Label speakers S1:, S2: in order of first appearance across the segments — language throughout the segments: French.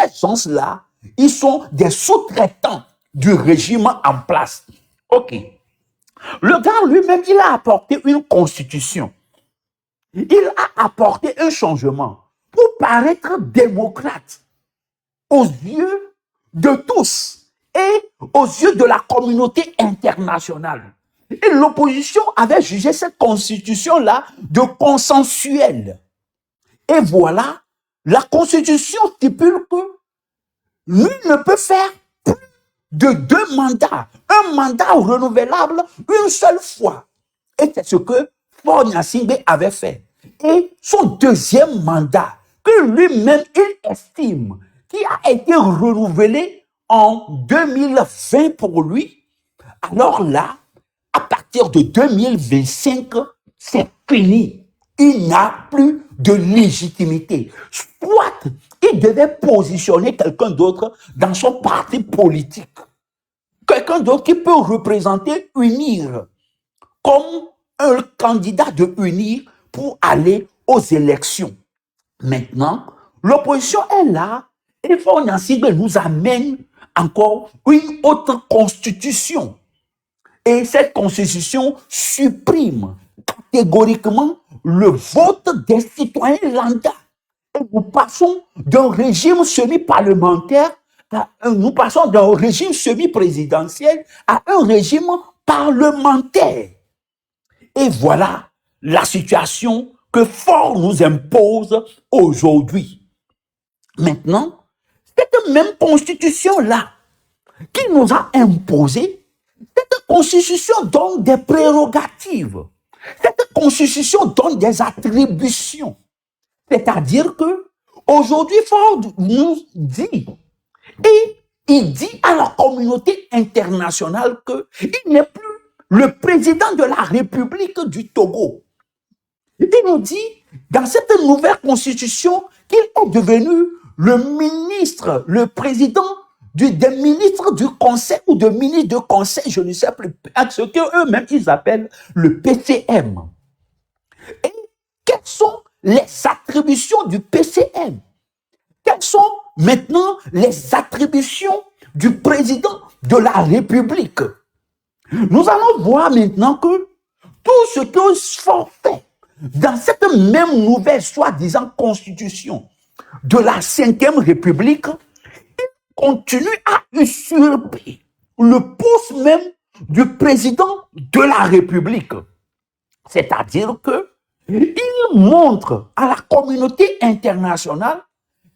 S1: ces gens-là, ils sont des sous-traitants du régime en place. OK. Le gars lui-même, il a apporté une constitution. Il a apporté un changement pour paraître démocrate aux yeux de tous et aux yeux de la communauté internationale. Et l'opposition avait jugé cette constitution-là de consensuelle. Et voilà, la constitution stipule que nul ne peut faire plus de 2 mandats. Un mandat renouvelable une seule fois. Et c'est ce que Faure Gnassingbé avait fait. Et son 2e mandat, que lui-même il estime, qui a été renouvelé en 2020 pour lui, alors là, à partir de 2025, c'est fini. Il n'a plus de légitimité. Soit il devait positionner quelqu'un d'autre dans son parti politique. Quelqu'un d'autre qui peut représenter UNIR comme un candidat de UNIR pour aller aux élections. Maintenant, l'opposition est là et Faure Gnassingbé nous amène encore une autre constitution. Et cette constitution supprime catégoriquement le vote des citoyens lambda. Et nous passons d'un régime semi-parlementaire nous passons d'un régime semi-présidentiel à un régime parlementaire. Et voilà la situation que Faure nous impose aujourd'hui. Maintenant, cette même constitution-là qui nous a imposé, cette constitution donne des prérogatives. Cette constitution donne des attributions. C'est-à-dire que aujourd'hui, Faure nous dit, et il dit à la communauté internationale qu'il n'est plus le président de la République du Togo. Il nous dit, dans cette nouvelle constitution, qu'il est devenu le ministre, le président des ministres du conseil ou de ministres de conseil, je ne sais plus, ce qu'eux-mêmes ils appellent le PCM. Et quelles sont les attributions du PCM? Quelles sont maintenant les attributions du président de la République? Nous allons voir maintenant que tout ce que Faure fait dans cette même nouvelle soi-disant constitution de la 5e République, il continue à usurper le poste même du président de la République. C'est-à-dire que il montre à la communauté internationale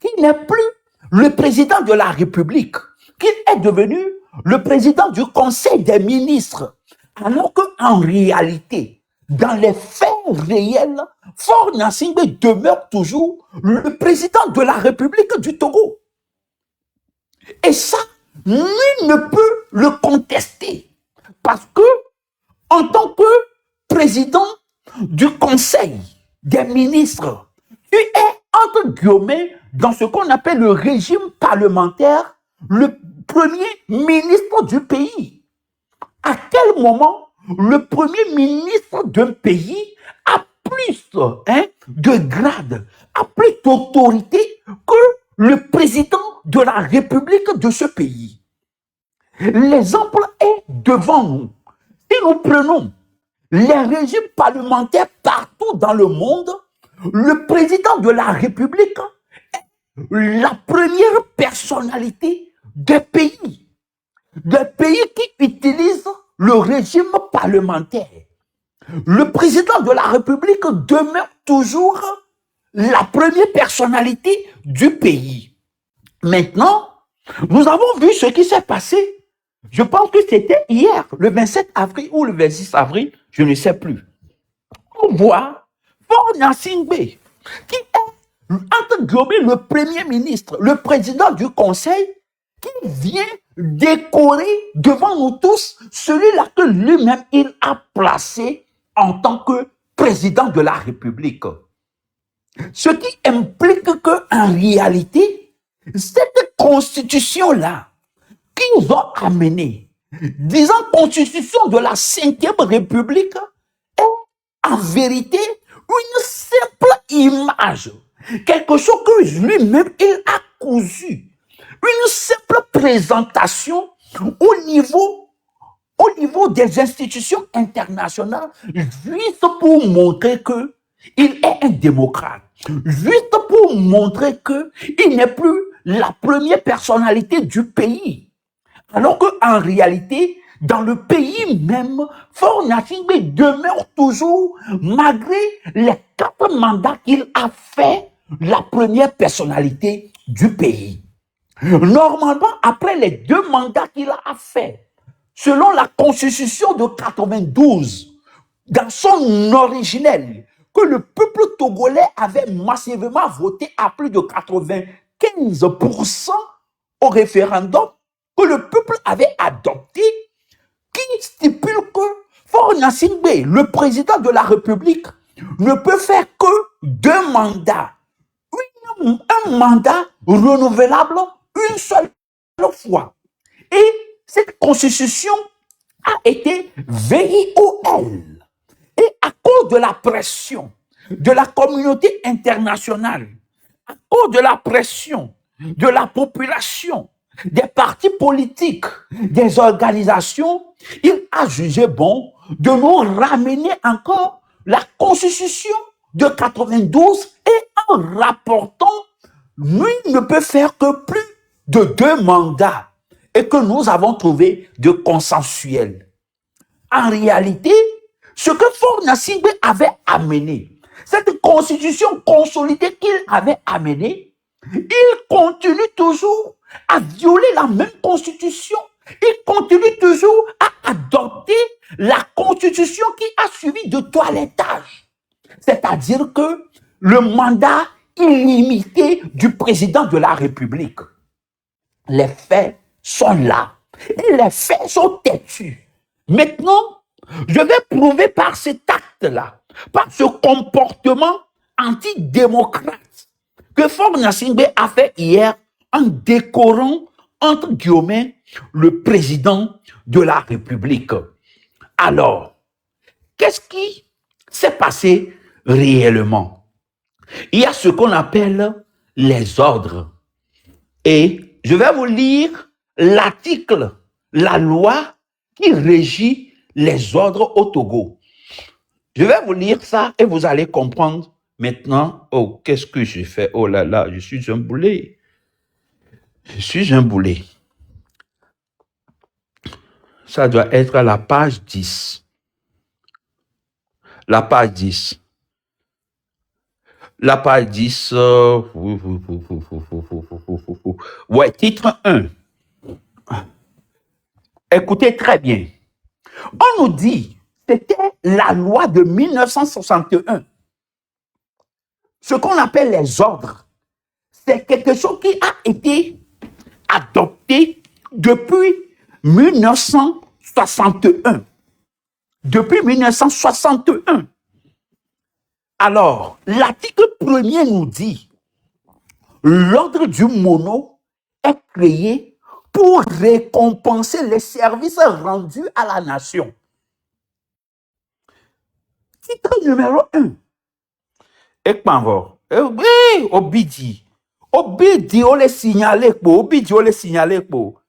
S1: qu'il n'est plus le président de la République, qu'il est devenu le président du Conseil des ministres, alors qu'en réalité, dans les faits réels, Faure Gnassingbé demeure toujours le président de la République du Togo. Et ça, nul ne peut le contester, parce que, en tant que président du Conseil des ministres, tu es, entre guillemets, dans ce qu'on appelle le régime parlementaire, le premier ministre du pays. À quel moment le premier ministre d'un pays a plus de grade, a plus d'autorité que le président de la République de ce pays? L'exemple est devant nous. Si nous prenons les régimes parlementaires partout dans le monde, le président de la République est la première personnalité des pays qui utilisent le régime parlementaire. Le président de la République demeure toujours la première personnalité du pays. Maintenant, nous avons vu ce qui s'est passé. Je pense que c'était hier, le 27 avril ou le 26 avril, je ne sais plus. On voit Faure Gnassingbé, qui est, entre guillemets, le premier ministre, le président du conseil, qui vient décorer devant nous tous celui-là que lui-même il a placé en tant que président de la République. Ce qui implique qu'en réalité, cette constitution-là qu'ils ont amenée, disant constitution de la 5e République, est en vérité une simple image, quelque chose que lui-même il a cousu une simple présentation au niveau des institutions internationales, juste pour montrer que il est un démocrate, juste pour montrer que il n'est plus la première personnalité du pays. Alors qu'en réalité, dans le pays même, Faure Gnassingbé demeure toujours, malgré les 4 mandats qu'il a fait, la première personnalité du pays. Normalement, après les 2 mandats qu'il a fait, selon la constitution de 92, dans son originel, que le peuple togolais avait massivement voté à plus de 95% au référendum, que le peuple avait adopté, qui stipule que Faure Gnassingbé, le président de la République, ne peut faire que 2 mandats. Un mandat renouvelable une seule fois. Et cette constitution a été VIOL. Et à cause de la pression de la communauté internationale, à cause de la pression de la population, des partis politiques, des organisations, il a jugé bon de nous ramener encore la constitution de 92 et en rapportant, lui ne peut faire que plus de 2 mandats et que nous avons trouvé de consensuel. En réalité, ce que Faure Gnassingbé avait amené, cette constitution consolidée qu'il avait amenée, il continue toujours à violer la même constitution. Il continue toujours à adopter la constitution qui a suivi de toilettage. C'est-à-dire que le mandat illimité du président de la République. Les faits sont là. Et les faits sont têtus. Maintenant, je vais prouver par cet acte-là, par ce comportement antidémocrate que Faure Gnassingbé a fait hier en décorant, entre guillemets, le président de la République. Alors, qu'est-ce qui s'est passé réellement? Il y a ce qu'on appelle les ordres. Et je vais vous lire l'article, la loi qui régit les ordres au Togo. Je vais vous lire ça et vous allez comprendre maintenant. Oh, qu'est-ce que j'ai fait? Oh là là, je suis un boulet. Je suis un boulet. Ça doit être à la page 10. La page 10. La page 10. Ouais, titre 1. Écoutez très bien. On nous dit, c'était la loi de 1961. Ce qu'on appelle les ordres, c'est quelque chose qui a été adopté depuis 1961. Depuis 1961. Alors, l'article 1er nous dit, l'ordre du mono est créé pour récompenser les services rendus à la nation. Titre numéro 1. Et Panvor. Oui, Obidi. Obidi, on les signalé pour. Obidi, on les signalé pour.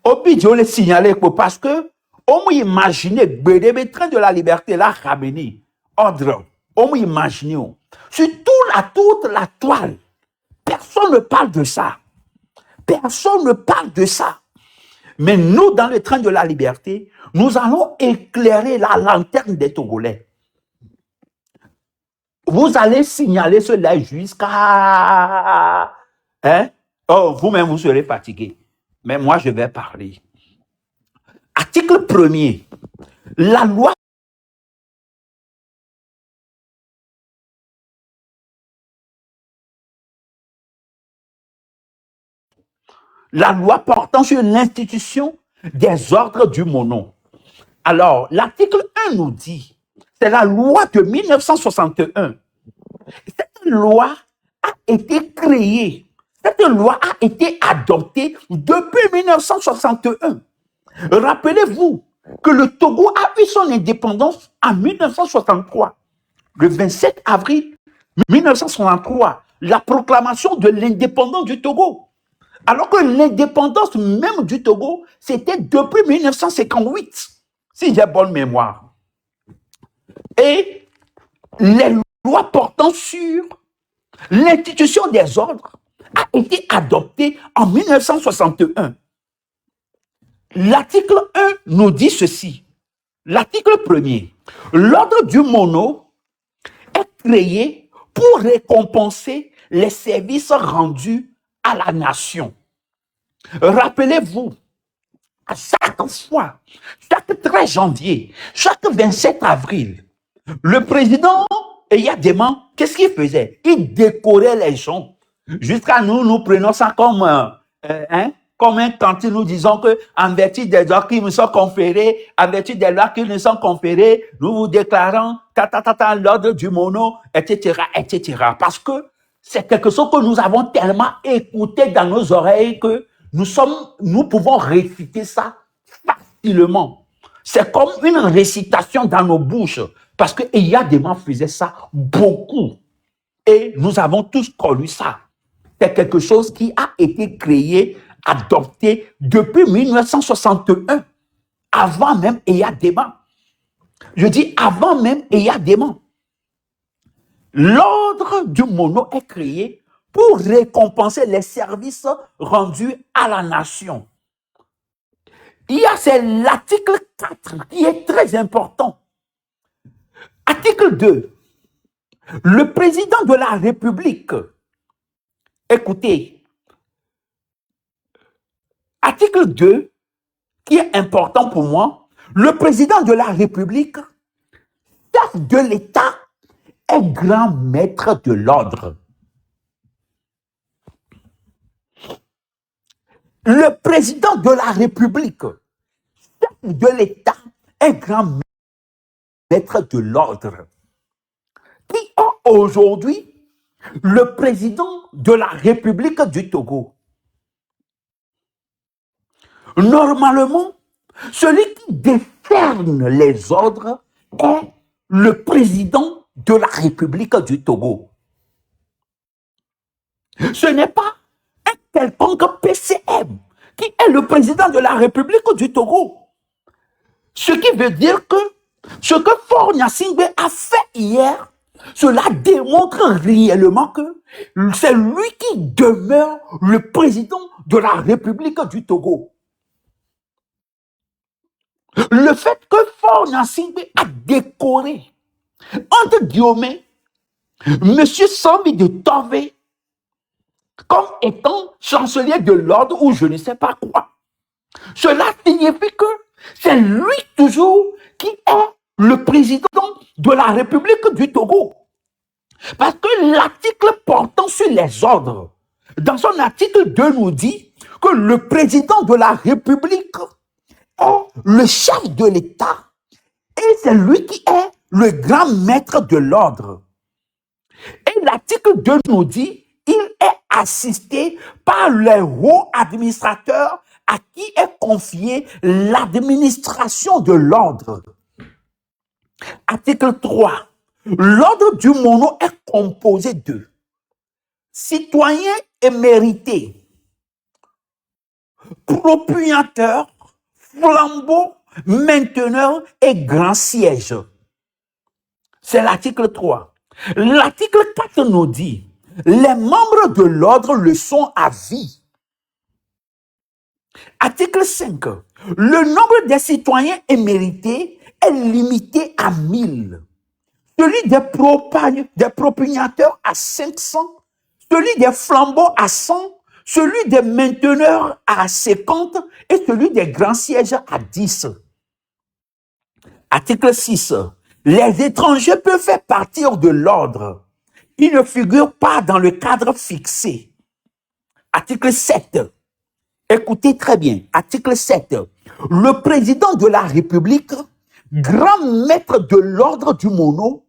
S1: Obidi, on les signalé pour. Parce que, on imagine, le train de la liberté, là, Khameni, ordre. On imagine. Sur toute la toile, personne ne parle de ça. Personne ne parle de ça. Mais nous, dans le train de la liberté, nous allons éclairer la lanterne des Togolais. Vous allez signaler cela jusqu'à... Hein? Oh, vous-même, vous serez fatigué. Mais moi, je vais parler. Article 1er. La loi portant sur l'institution des ordres du mono. Alors, l'article 1 nous dit, c'est la loi de 1961. Cette loi a été créée, cette loi a été adoptée depuis 1961. Rappelez-vous que le Togo a eu son indépendance en 1963. Le 27 avril 1963, la proclamation de l'indépendance du Togo. Alors que l'indépendance même du Togo, c'était depuis 1958, si j'ai bonne mémoire. Et les lois portant sur l'institution des ordres a été adoptée en 1961. L'article 1 nous dit ceci. L'article 1er, l'ordre du Mono est créé pour récompenser les services rendus à la nation. Rappelez-vous, à chaque fois, chaque 13 janvier, chaque 27 avril, le président Eyadema, qu'est-ce qu'il faisait? Il décorait les gens. Jusqu'à nous prenons ça comme un quand nous disons que, en vertu des lois qui nous sont conférées, en vertu des lois qui nous sont conférées, nous vous déclarons, l'ordre du Mono, etc., etc. Parce que c'est quelque chose que nous avons tellement écouté dans nos oreilles que nous pouvons réciter ça facilement. C'est comme une récitation dans nos bouches. Parce que Eyadema faisait ça beaucoup. Et nous avons tous connu ça. C'est quelque chose qui a été créé, adopté depuis 1961, avant même Eyadema. Je dis avant même Eyadema. L'ordre du Mono est créé pour récompenser les services rendus à la nation. C'est l'article 4 qui est très important. Article 2. Le président de la République, écoutez, article 2, qui est important pour moi, le président de la République, chef de l'État, est grand maître de l'ordre. Le président de la République, chef de l'État, est grand maître de l'ordre. Qui est aujourd'hui le président de la République du Togo? Normalement, celui qui décerne les ordres est le président de la République du Togo. Ce n'est pas un quelconque PCM qui est le président de la République du Togo. Ce qui veut dire que ce que Faure Gnassingbé a fait hier, cela démontre réellement que c'est lui qui demeure le président de la République du Togo. Le fait que Faure Gnassingbé a décoré, entre guillemets, M. Sambi de Tové comme étant chancelier de l'ordre ou je ne sais pas quoi, cela signifie que c'est lui toujours qui est le président de la République du Togo. Parce que l'article portant sur les ordres, dans son article 2 nous dit que le président de la République est le chef de l'État et c'est lui qui est le grand maître de l'ordre. Et l'article 2 nous dit il est assisté par les hauts administrateurs à qui est confiée l'administration de l'ordre. Article 3. L'ordre du Mono est composé de citoyens émérités, propriétaires, flambeaux, mainteneurs et grands sièges. C'est l'article 3. L'article 4 nous dit les membres de l'ordre le sont à vie. Article 5. Le nombre des citoyens émérités est limité à 1000. Celui des propriétaires à 500, celui des flambeaux à 100, celui des mainteneurs à 50 et celui des grands sièges à 10. Article 6. Les étrangers peuvent faire partir de l'ordre. Ils ne figurent pas dans le cadre fixé. Article 7. Écoutez très bien. Article 7. Le président de la République, grand maître de l'ordre du Mono,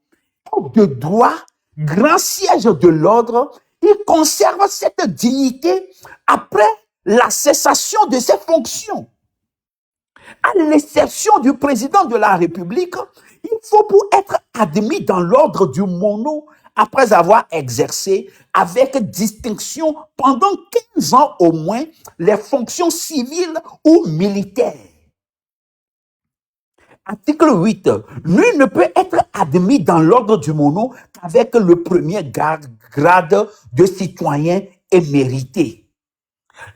S1: de droit, grand siège de l'ordre, il conserve cette dignité après la cessation de ses fonctions. À l'exception du président de la République, il faut pour être admis dans l'ordre du Mono après avoir exercé avec distinction pendant 15 ans au moins les fonctions civiles ou militaires. Article 8. Nul ne peut être admis dans l'ordre du mono qu'avec le premier grade de citoyen émérité.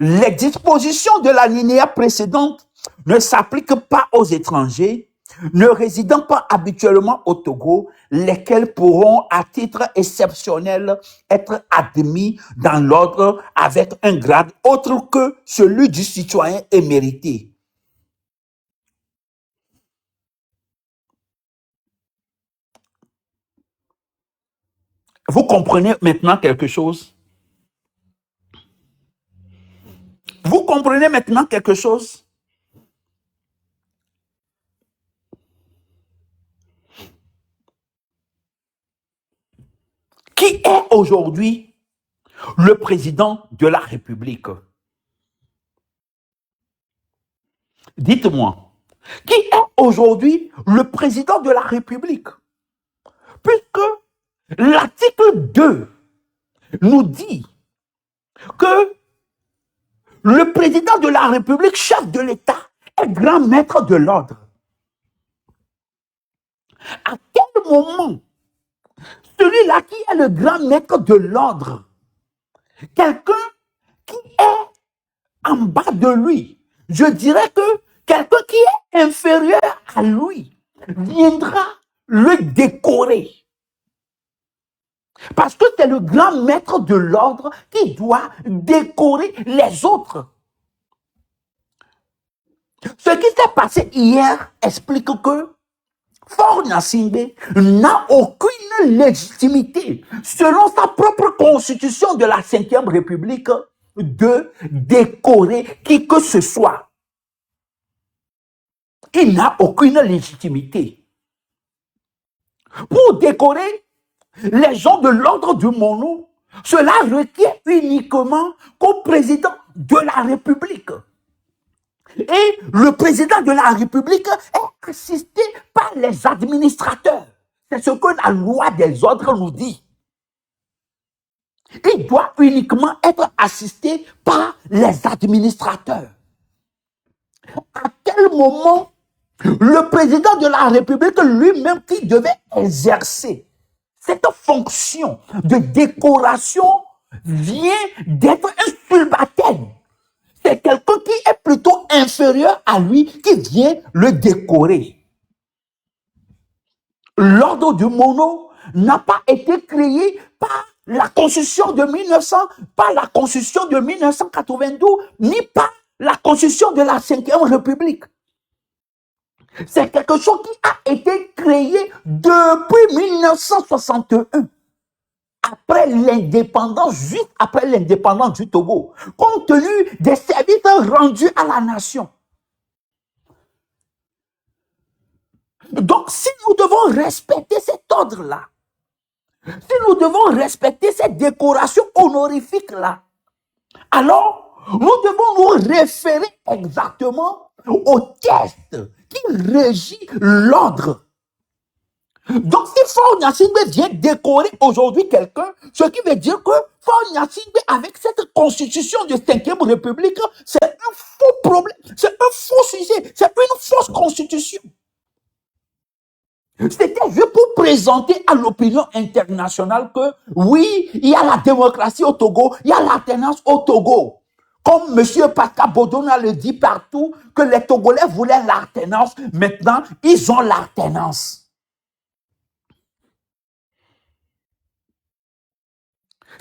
S1: Les dispositions de l'alinéa précédente ne s'appliquent pas aux étrangers ne résidant pas habituellement au Togo, lesquels pourront, à titre exceptionnel, être admis dans l'ordre avec un grade autre que celui du citoyen émérité. Vous comprenez maintenant quelque chose? Vous comprenez maintenant quelque chose? Qui est aujourd'hui le président de la République? Dites-moi, qui est aujourd'hui le président de la République? Puisque l'article 2 nous dit que le président de la République, chef de l'État, est grand maître de l'ordre. À quel moment celui-là qui est le grand maître de l'ordre, quelqu'un qui est en bas de lui, je dirais que quelqu'un qui est inférieur à lui, viendra le décorer. Parce que c'est le grand maître de l'ordre qui doit décorer les autres. Ce qui s'est passé hier explique que Faure Gnassingbé n'a aucune légitimité, selon sa propre constitution de la 5e République, de décorer qui que ce soit. Il n'a aucune légitimité. Pour décorer les gens de l'ordre du mono, cela requiert uniquement qu'au président de la République. Et le président de la République est assisté par les administrateurs. C'est ce que la loi des ordres nous dit. Il doit uniquement être assisté par les administrateurs. À quel moment le président de la République lui-même qui devait exercer cette fonction de décoration vient d'être un subalterne? C'est quelqu'un qui est plutôt inférieur à lui qui vient le décorer. L'ordre du mono n'a pas été créé par la Constitution de 1900, par la Constitution de 1992, ni par la Constitution de la 5e République. C'est quelque chose qui a été créé depuis 1961. Après l'indépendance, juste après l'indépendance du Togo, compte tenu des services rendus à la nation. Donc, si nous devons respecter cet ordre-là, si nous devons respecter cette décoration honorifique-là, alors nous devons nous référer exactement au texte qui régit l'ordre. Donc, si Faure Gnassingbé vient décorer aujourd'hui quelqu'un, ce qui veut dire que Faure Gnassingbé, avec cette constitution de 5e République, c'est un faux problème, c'est un faux sujet, c'est une fausse constitution. C'était juste pour présenter à l'opinion internationale que oui, il y a la démocratie au Togo, il y a l'alternance au Togo. Comme M. Pascal Bodona le dit partout, que les Togolais voulaient l'alternance, maintenant, ils ont l'alternance.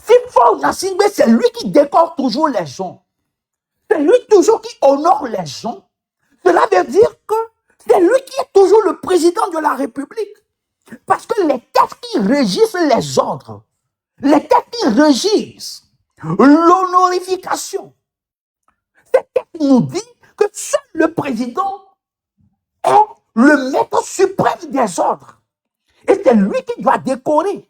S1: Si Faure Gnassingbé, c'est lui qui décore toujours les gens, c'est lui toujours qui honore les gens, cela veut dire que c'est lui qui est toujours le président de la République. Parce que les textes qui régissent les ordres, les textes qui régissent l'honorification, ces textes nous disent que seul le président est le maître suprême des ordres. Et c'est lui qui doit décorer.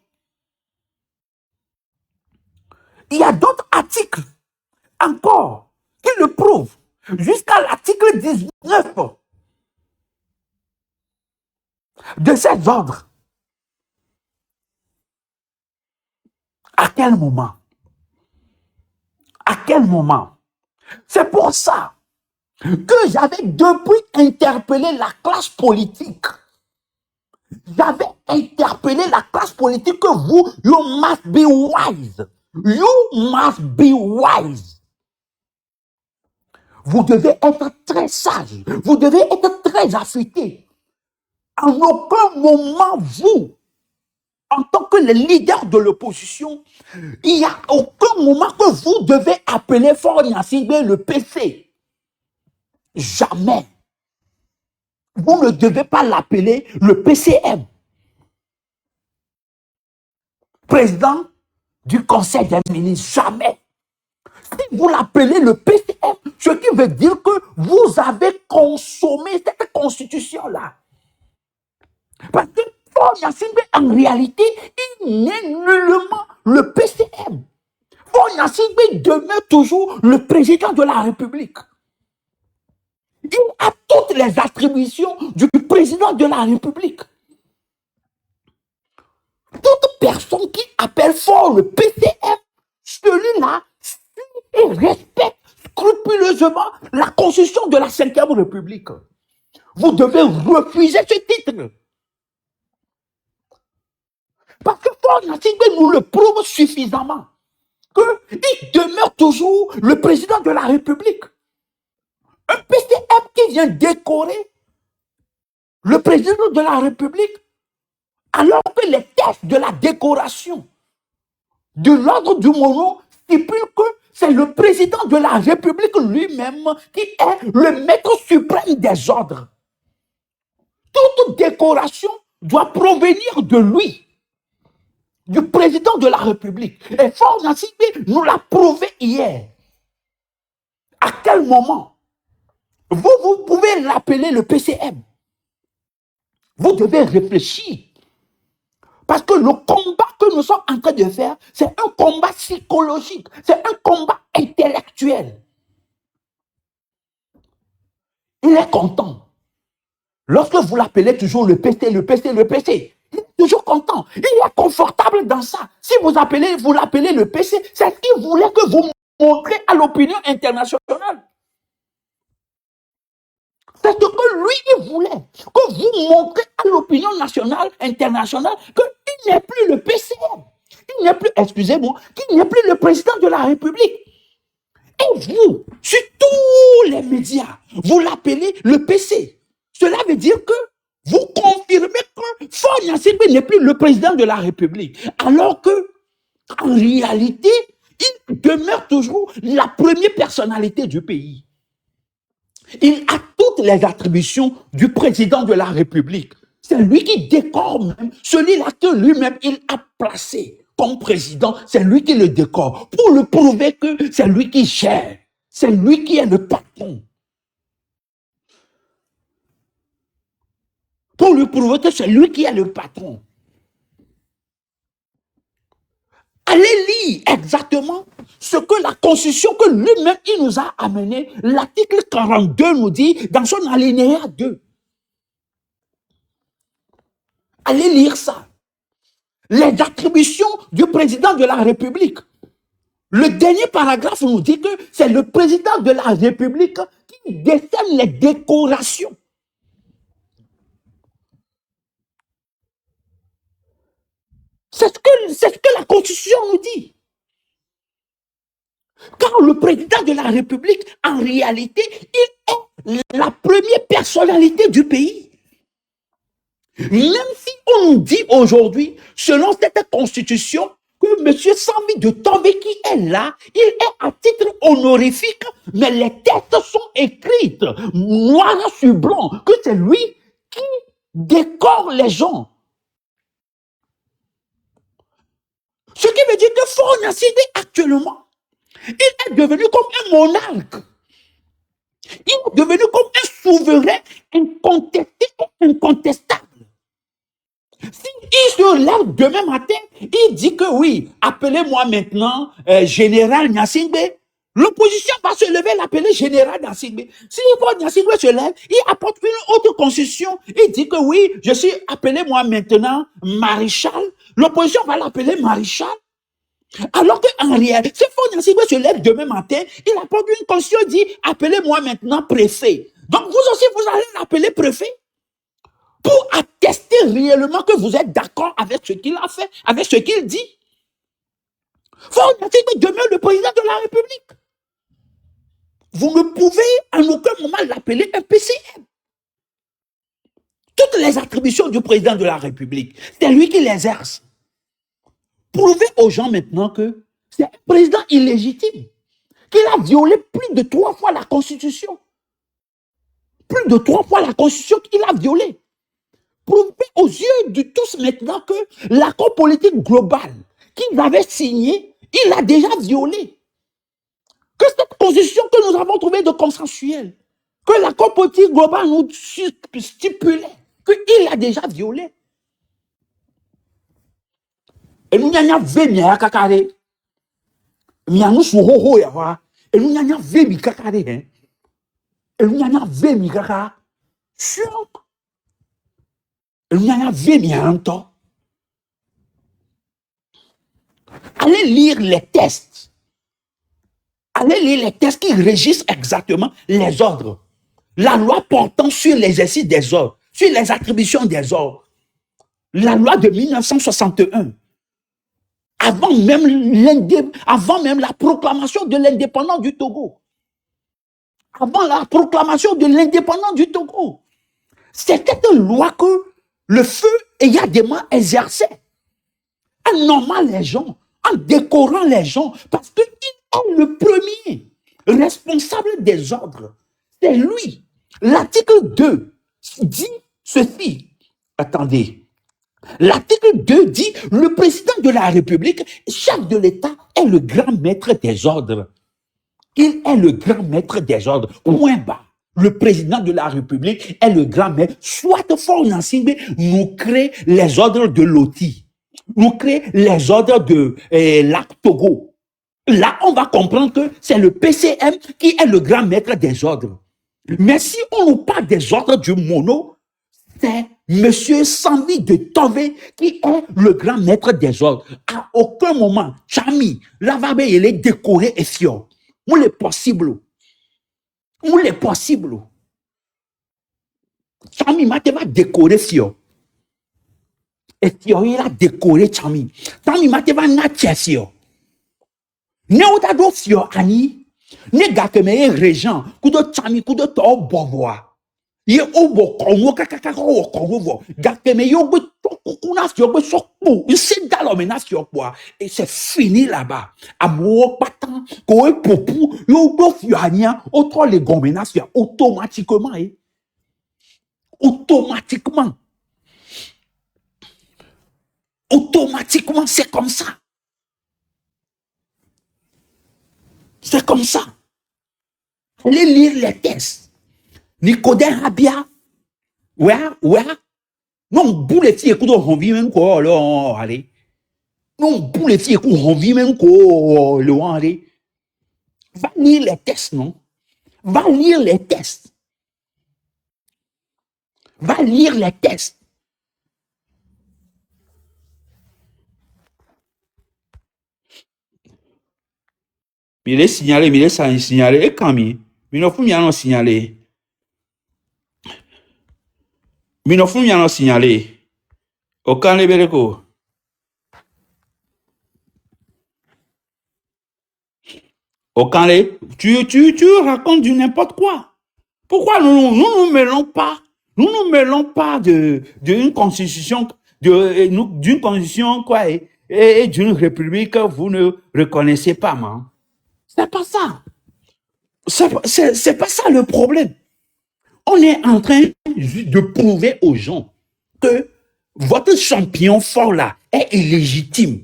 S1: Il y a d'autres articles encore qui le prouvent, jusqu'à l'article 19 de ces ordres. À quel moment? À quel moment? C'est pour ça que j'avais depuis interpellé la classe politique. J'avais interpellé la classe politique que vous, you must be wise. You must be wise. Vous devez être très sage. Vous devez être très affûté. En aucun moment, vous, en tant que le leader de l'opposition, il n'y a aucun moment que vous devez appeler Faure Gnassingbé le PC. Jamais. Vous ne devez pas l'appeler le PCM. Président du Conseil des ministres, jamais. Si vous l'appelez le PCM, ce qui veut dire que vous avez consommé cette constitution-là. Parce que Faure Gnassingbé, en réalité, il n'est nullement le PCM. Faure Gnassingbé demeure toujours le président de la République. Il a toutes les attributions du président de la République. Toute personne qui appelle fort le PCM, celui-là et respecte scrupuleusement la constitution de la 5e République. Vous devez refuser ce titre. Parce que Faure Gnassingbé nous le prouve suffisamment qu'il demeure toujours le président de la République. Un PCM qui vient décorer le président de la République, alors que les textes de la décoration de l'ordre du Monod stipulent que c'est le président de la République lui-même qui est le maître suprême des ordres. Toute décoration doit provenir de lui, du président de la République. Et Faure Gnassingbé nous l'a prouvé hier. À quel moment vous pouvez l'appeler le PCM? Vous devez réfléchir. Parce que le combat que nous sommes en train de faire, c'est un combat psychologique, c'est un combat intellectuel. Il est content. Lorsque vous l'appelez toujours le PC, le PC, le PC, il est toujours content. Il est confortable dans ça. Si vous l'appelez le PC, c'est ce qu'il voulait que vous montrez à l'opinion internationale. C'est ce que lui, il voulait. Que vous montrez à l'opinion nationale, internationale, qu'il n'est plus le PCM. Il n'est plus, excusez-moi, qu'il n'est plus le président de la République. Et vous, sur tous les médias, vous l'appelez le PC. Cela veut dire que vous confirmez que Faure Gnassingbé n'est plus le président de la République. Alors que, en réalité, il demeure toujours la première personnalité du pays. Il a toutes les attributions du président de la République. C'est lui qui décore même celui-là que lui-même il a placé comme président. C'est lui qui le décore pour le prouver que c'est lui qui gère. C'est lui qui est le patron. Pour lui prouver que c'est lui qui est le patron. Allez lire exactement ce que la Constitution que lui-même il nous a amené. L'article 42 nous dit dans son alinéa 2. Allez lire ça. Les attributions du président de la République. Le dernier paragraphe nous dit que c'est le président de la République qui décerne les décorations. C'est ce que la Constitution nous dit. Car le président de la République, en réalité, il est la première personnalité du pays. Même si on nous dit aujourd'hui, selon cette constitution, que M. Sambi de Tombé qui est là, il est à titre honorifique, mais les textes sont écrites noir sur blanc, que c'est lui qui décore les gens. Ce qui veut dire que Faure Gnassingbé actuellement, il est devenu comme un monarque. Il est devenu comme un souverain incontesté et incontestable. S'il se lève demain matin, il dit que oui, appelez-moi maintenant général Gnassingbé. L'opposition va se lever, l'appeler général Gnassingbé. Si Gnassingbé se lève, il apporte une autre constitution. Il dit que oui, je suis appelé moi maintenant maréchal. L'opposition va l'appeler maréchal. Alors qu'en réalité, ce Faure Gnassingbé se lève demain matin, il apporte une constitution, il dit, appelez-moi maintenant préfet. Donc vous aussi, vous allez l'appeler préfet pour attester réellement que vous êtes d'accord avec ce qu'il a fait, avec ce qu'il dit. Faure Gnassingbé demeure le président de la République. Vous ne pouvez en aucun moment l'appeler un PCM. Toutes les attributions du président de la République, c'est lui qui les exerce. Prouvez aux gens maintenant que c'est un président illégitime, qu'il a violé plus de 3 fois la Constitution. Plus de 3 fois la Constitution qu'il a violée. Prouvez aux yeux de tous maintenant que l'accord politique global qu'il avait signé, il l'a déjà violé. Que cette Constitution que nous avons trouvée de consensuelle, que l'accord politique global nous stipulait, qu'il l'a déjà violé. Et nous n'avons pas kakare. Mais nous sommes ho ya wa. Et nous n'avons pas kakare. Et nous n'avons pas kakare. Sûr. Et nous n'avons pas allez lire les textes. Allez lire les textes qui régissent exactement les ordres. La loi portant sur l'exercice des ordres, sur les attributions des ordres. La loi de 1961. Avant même la proclamation de l'indépendance du Togo. Avant la proclamation de l'indépendance du Togo. C'était une loi que le feu Eyadema exerçait en nommant les gens, en décorant les gens, parce qu'il est le premier responsable des ordres. C'est lui. L'article 2 dit ceci. Attendez. L'article 2 dit le président de la République, chef de l'État, est le grand maître des ordres. Il est le grand maître des ordres. Point bas. Le président de la République est le grand maître. Soit Faure Gnassingbé nous crée les ordres de l'OTI, nous crée les ordres de l'Actogo. Là, on va comprendre que c'est le PCM qui est le grand maître des ordres. Mais si on nous parle des ordres du mono, c'est Monsieur Sambi de Tové qui est le grand maître des ordres. À aucun moment, Chami, Lavabe, il est décoré et fior. Où est possible? Où est possible? Chami m'a décoré fior. Et fior, il a décoré Chami. Chami m'a natia fior. Ne ou ta do fior ani. Ne gakeme régent. Kudo Chami, kudo to boboa. Ye obo kongo kakaka o kongo vo gakeme yo be kuna fio be sokpo ise dalo mena fio kwa et c'est fini là-bas amo patan ko e popu yo do fio ania auto le gomena fio automatiquement automatiquement c'est comme ça allez lire les textes. Nicodème Habia, ouais, non, boule les filles écoute, on vit même quoi, là, allez. Non, boule les filles écoute, on vit même quoi, là, allez. Va lire les tests, non? Va lire les tests. Va lire les tests. Il est signalé, il est signalé, et quand il ne faut pas signaler. Minofum y a signalé. Aucun libéré. Aucun les. Tu racontes du n'importe quoi. Pourquoi nous ne mêlons pas? Nous ne mêlons pas d'une constitution, d'une constitution quoi et d'une république que vous ne reconnaissez pas, man. C'est pas ça. C'est pas ça le problème. On est en train de prouver aux gens que votre champion fort là est illégitime.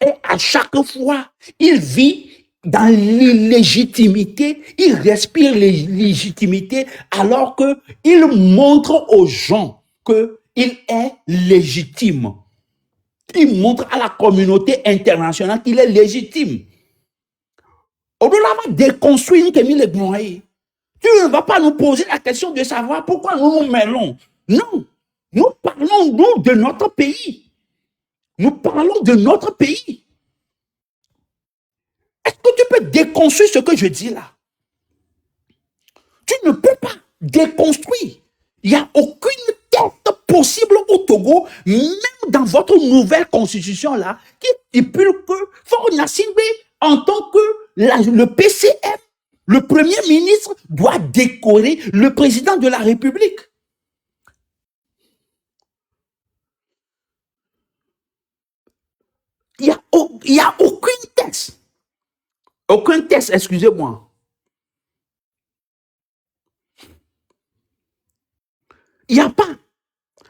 S1: Et à chaque fois, il vit dans l'illégitimité, il respire l'illégitimité alors qu'il montre aux gens qu'il est légitime. Il montre à la communauté internationale qu'il est légitime. Au-delà de déconstruire Kémy Gnoaye, tu ne vas pas nous poser la question de savoir pourquoi nous nous mêlons. Non, nous parlons, nous, de notre pays. Nous parlons de notre pays. Est-ce que tu peux déconstruire ce que je dis là? Tu ne peux pas déconstruire. Il n'y a aucune tête possible au Togo, même dans votre nouvelle constitution là, qui stipule que Faure Gnassingbé, en tant que le PCM, le premier ministre, doit décorer le président de la République. Il n'y a aucun texte. Aucun texte, excusez-moi. Il n'y a pas.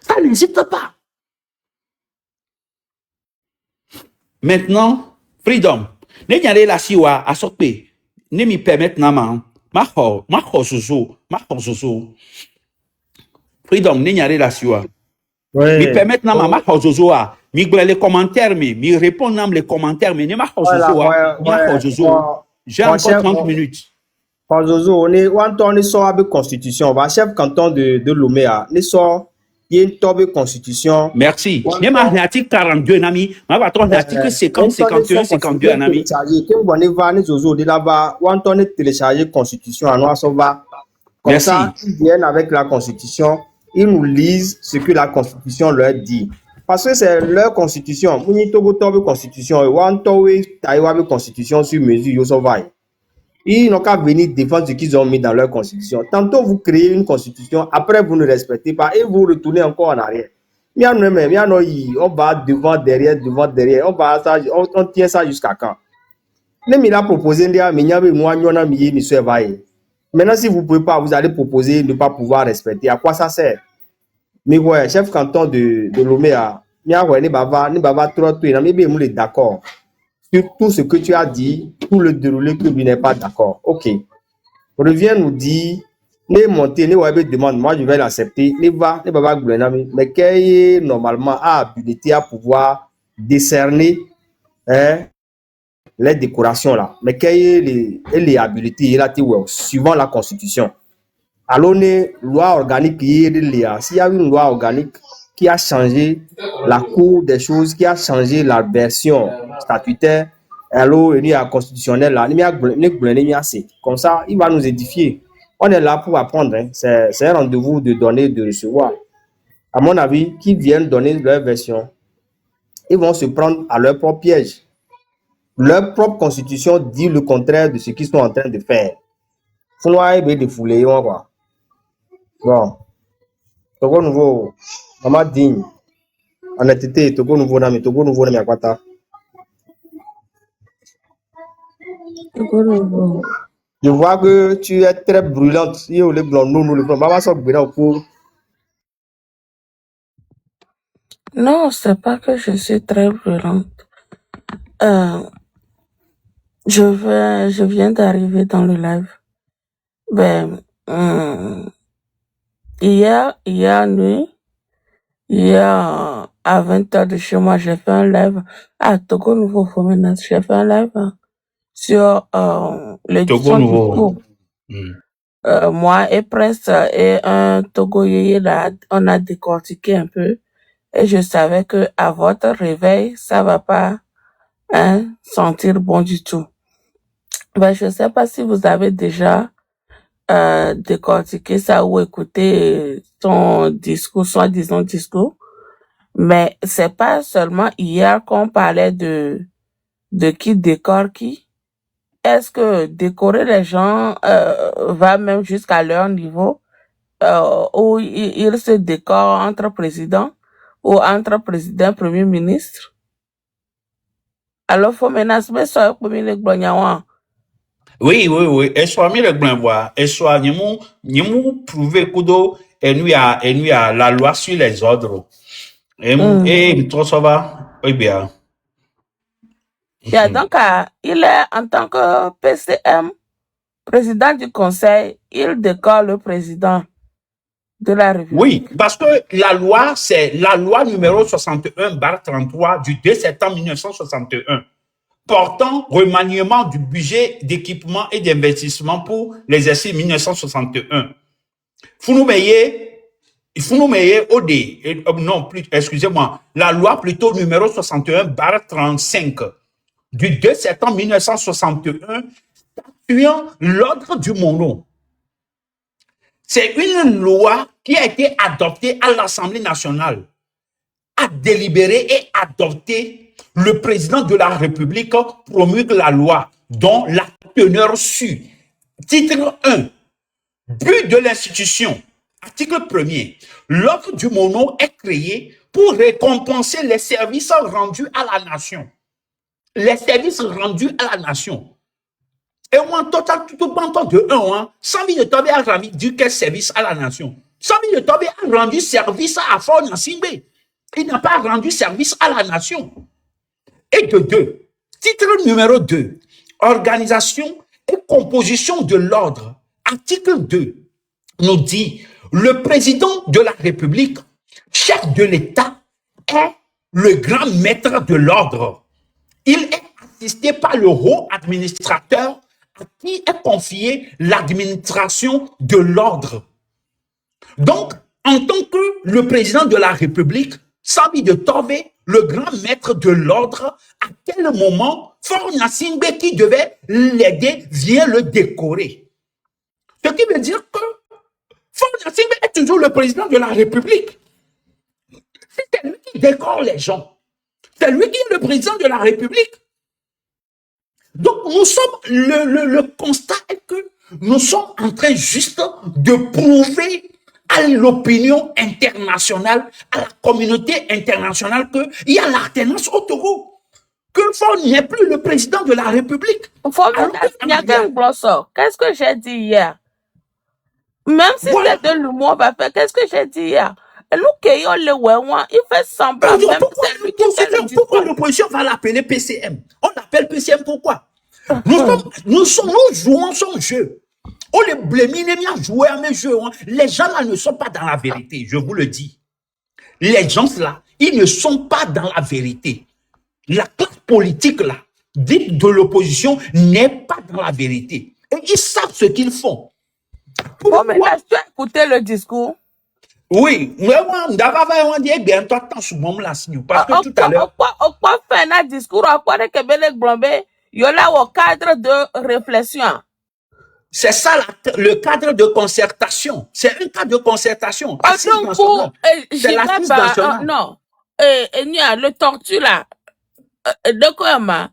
S1: Ça n'existe pas. Maintenant, freedom. Ne nyare la siwa asokpe. Ne mi permettre nama. Ma zozo. Freedom, ne nyare la siwa. Mi permettre nama ma zozo a. Mi gble les commentaires mi répondre nam les commentaires mais ne ma zozo a. Ma zozo. J'ai encore 30 minutes.
S2: Zozo, on est on sort avec constitution. On va chef canton de Lomé a. Ne sort il y a une tombe constitution.
S1: Merci. Ne ma article 42 nami, ma va ton article 50 51 52 nami.
S2: Quand on va ne Zozo de là-bas, on tourne télécharger constitution à noir va. Comme ça, ils viennent avec la constitution, ils nous lisent ce que la constitution leur dit. Parce que c'est leur constitution. Mouni Togo tombe constitution, on towe taïwa constitution sur mesure yo sauvaille. Ils n'ont qu'à venir défendre ce qu'ils ont mis dans leur constitution. Tantôt, vous créez une constitution, après, vous ne respectez pas et vous retournez encore en arrière. On va devant, derrière, on tient ça jusqu'à quand? Il a proposé, maintenant, si vous ne pouvez pas, vous allez proposer de ne pas pouvoir respecter. À quoi ça sert? Mais ouais, chef canton de Lomé, d'accord. Sur tout ce que tu as dit, tout le déroulé que lui n'est pas d'accord. Ok. Revient nous dire, les montées, les web demande, moi je vais l'accepter, les va, mais qui normalement a habilité à pouvoir décerner les décorations là. Mais qui est habilité suivant la constitution. Alors, les lois organiques, s'il y a une loi organique qui a changé la cour des choses, qui a changé la version statutaire, alors il y a constitutionnel là, comme ça, il va nous édifier. On est là pour apprendre, hein. C'est un rendez-vous de donner, de recevoir. À mon avis, qui viennent donner leur version, ils vont se prendre à leur propre piège. Leur propre constitution dit le contraire de ce qu'ils sont en train de faire. Faut pas défouler, quoi. Bon. Togo nouveau, maman digne. Honnêteté, Togo nouveau, mais à quoi t'as? Je vois que tu es très brûlante. Nous, les blancs, nous, les blancs. Maman, ça,
S3: Non, c'est pas que je suis très brûlante. Je viens d'arriver dans le live. Ben, hier nuit, à 20h de chez moi, j'ai fait un live. Togo Nouveau Fomenas, j'ai fait un live sur l'édition du cours. Moi et Prince et un Togo Yeye là, on a décortiqué un peu. Et je savais que à votre réveil, ça va pas sentir bon du tout. Ben, je sais pas si vous avez déjà décortiqué ça ou écouté son discours, soi-disant discours. Mais c'est pas seulement hier qu'on parlait de qui décore qui. Est-ce que décorer les gens va même jusqu'à leur niveau où ils se décorent entre présidents ou entre président et premier ministre? Alors, faut menacer ça pour les glognawa.
S1: Oui. Et soit mis le blanc bois. Et soit nous prouver kudo et nous a la loi sur les ordres. Et trop ça va. Oui bien.
S3: Yeah, donc, il est en tant que PCM, président du conseil, il décore le président de la République.
S1: Oui, parce que la loi, c'est la loi numéro 61/33 du 2 septembre 1961 portant remaniement du budget d'équipement et d'investissement pour l'exercice 1961. Il faut nous meiller non, plus, excusez-moi, la loi plutôt numéro 61/35 du 2 septembre 1961 statuant l'ordre du Mono. C'est une loi qui a été adoptée à l'Assemblée nationale, a délibéré et adopté. Le président de la République promulgue la loi dont la teneur suit. Titre 1. But de l'institution. Article 1er. L'ordre du Mono est créé pour récompenser les services rendus à la nation. Les services rendus à la nation. Et moi, total, tout banton de 1, 100 000 de Tobe a rendu quel service à la nation? 100 000 de Tobe a rendu service à Fort Nassingbe. Il n'a pas rendu service à la nation. Et de 2. Titre numéro 2. Organisation et composition de l'ordre. Article 2 nous dit, le président de la République, chef de l'État, est le grand maître de l'ordre. Il est assisté par le haut administrateur à qui est confiée l'administration de l'ordre. Donc, en tant que le président de la République, Sambi de Tobe, le grand maître de l'ordre, à quel moment Fort Nassingbe qui devait l'aider vient le décorer. Ce qui veut dire que Fort Nassingbe est toujours le président de la République. C'est lui qui décore les gens. C'est lui qui est le président de la République. Donc, nous sommes, le constat est que nous sommes en train juste de prouver à l'opinion internationale, à la communauté internationale qu'il y a l'alternance au Togo. Que Fort n'est plus le président de la République.
S3: Qu'est-ce que j'ai dit hier? Même si voilà. C'est de l'humour, qu'est-ce que j'ai dit hier? Il fait semblant.
S1: Pourquoi l'opposition va l'appeler PCM? On l'appelle PCM pourquoi? Nous jouons son jeu. On les blémine bien jouer à mes jeux. Les gens là ne sont pas dans la vérité, je vous le dis. Les gens là, ils ne sont pas dans la vérité. La classe politique là, dite de l'opposition, n'est pas dans la vérité. Et ils savent ce qu'ils font.
S3: Bon, mais là, tu as écouté le discours?
S1: Oui, mais moi, on dit bien toi tant sur mon là parce que tout à l'heure.
S3: Pourquoi faire un discours à quoi que Belek Blombe, il y a là au cadre de réflexion.
S1: C'est ça le cadre de concertation. C'est un cadre de concertation.
S3: C'est l'assise nationale. Non, il y a le tortue là. De quoi ma?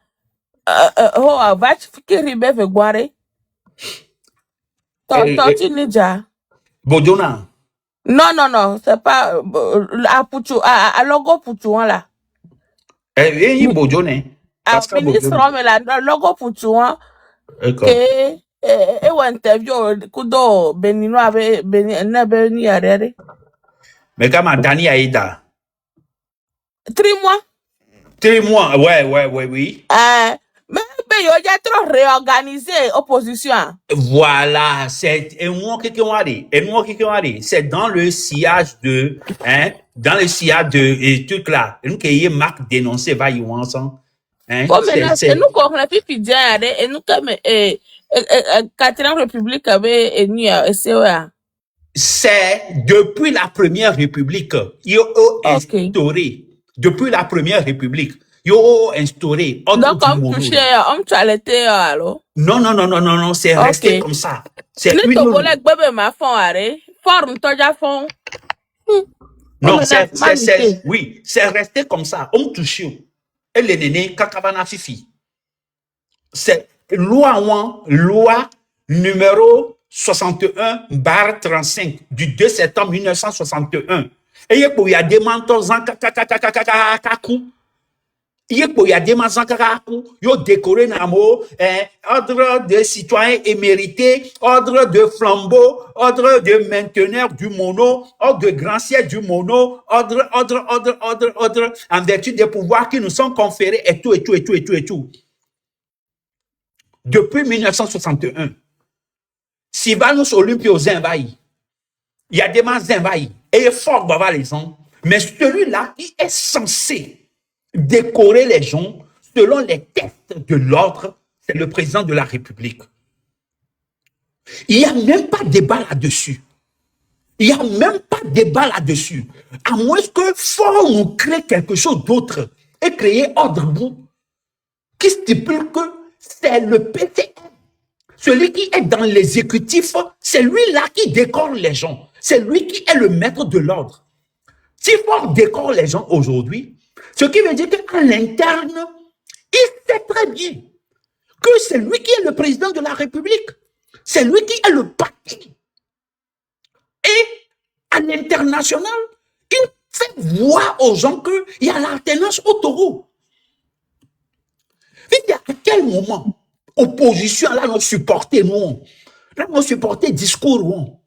S3: Va tu ribe ve guare? Tortue ninja.
S1: Bodona.
S3: Non, c'est pas à logo Pouchouan là.
S1: Et Bodone.
S3: À ministre, mais là, logo Pouchouan. Que ou interview kudo Benino avec Beni Arere.
S1: Mais comment Dani Aïda?
S3: 3 mois.
S1: 3 mois, ouais, oui.
S3: Mais il y a trop réorganisé opposition.
S1: Voilà, c'est c'est dans le sillage de et tout là. Nous qui marque dénoncé va y ensemble.
S3: Bon, maintenant, c'est nous qu'on a fait bien et nous comme 4e République avait
S1: c'est depuis la première République, il y a instauré depuis la première République. Yo instauré.
S3: Donc, on touche à l'été, alors?
S1: Non, c'est resté comme ça. C'est
S3: une
S1: non, c'est resté comme ça. On touche. Et les nénés, kakavana fifi. C'est loi numéro 61/35 du 2 septembre 1961. Et il y a des mentors en kakakakou. Il y a des yo décoré namo, ordre de citoyens émérités, ordre de flambeau, ordre de mainteneur du mono, ordre de grancier du mono, ordre, en vertu des pouvoirs qui nous sont conférés et tout. Depuis 1961, si Vanus Olympio Zenvaï, il y a des mains Zenvaï, et il est fort bava les gens, mais celui-là, il est censé décorer les gens selon les tests de l'ordre, c'est le président de la République. Il n'y a même pas de débat là-dessus. À moins que Fort nous crée quelque chose d'autre et créer ordre bout qui stipule que c'est le PCM. Celui qui est dans l'exécutif, c'est lui-là qui décore les gens. C'est lui qui est le maître de l'ordre. Si on décore les gens aujourd'hui, ce qui veut dire qu'à l'interne, il sait très bien que c'est lui qui est le président de la République. C'est lui qui est le parti. Et à l'international, il fait voir aux gens qu'il y a l'alternance au taureau. Et à quel moment opposition là nous supporter nous, là nous supporter discours nous.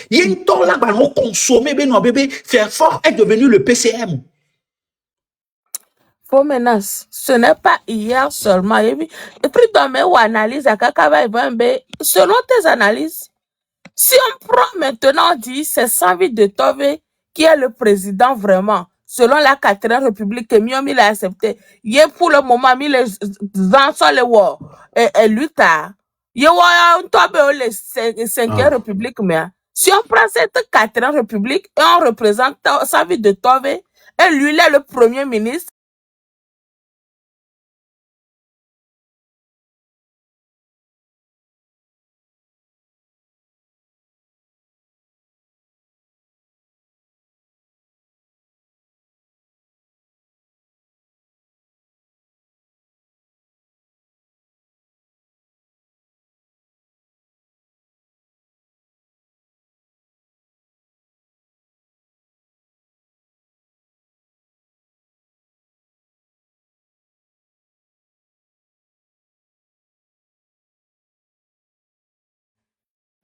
S1: Il y a une temps là bah nous consommer ben nos bébés faire fort est devenu le PCM.
S3: Faux menace. Ce n'est pas hier seulement. Et puis, dans mes analyses à Kakaba selon tes analyses, si on prend maintenant, on dit c'est Saint-Vit de Tove qui est le président vraiment, selon la 4e République que Miomi l'a accepté. Il est pour le moment, mis les gens sur les war et l'Utah. Il y a un Tove les 5e République, mais si on prend cette 4e République et on représente Saint-Vit de Tove, et lui, il est le premier ministre.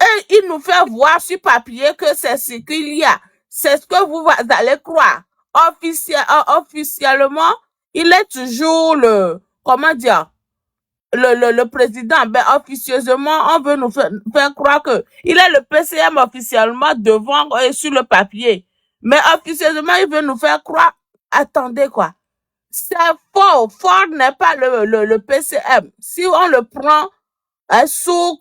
S3: Et il nous fait voir sur papier que c'est ce qu'il y a. C'est ce que vous allez croire. Officiellement, il est toujours le président. Ben, officieusement, on veut nous faire croire que il est le PCM officiellement devant et sur le papier. Mais officieusement, il veut nous faire croire, attendez quoi. C'est faux. Ford n'est pas le PCM. Si on le prend sous,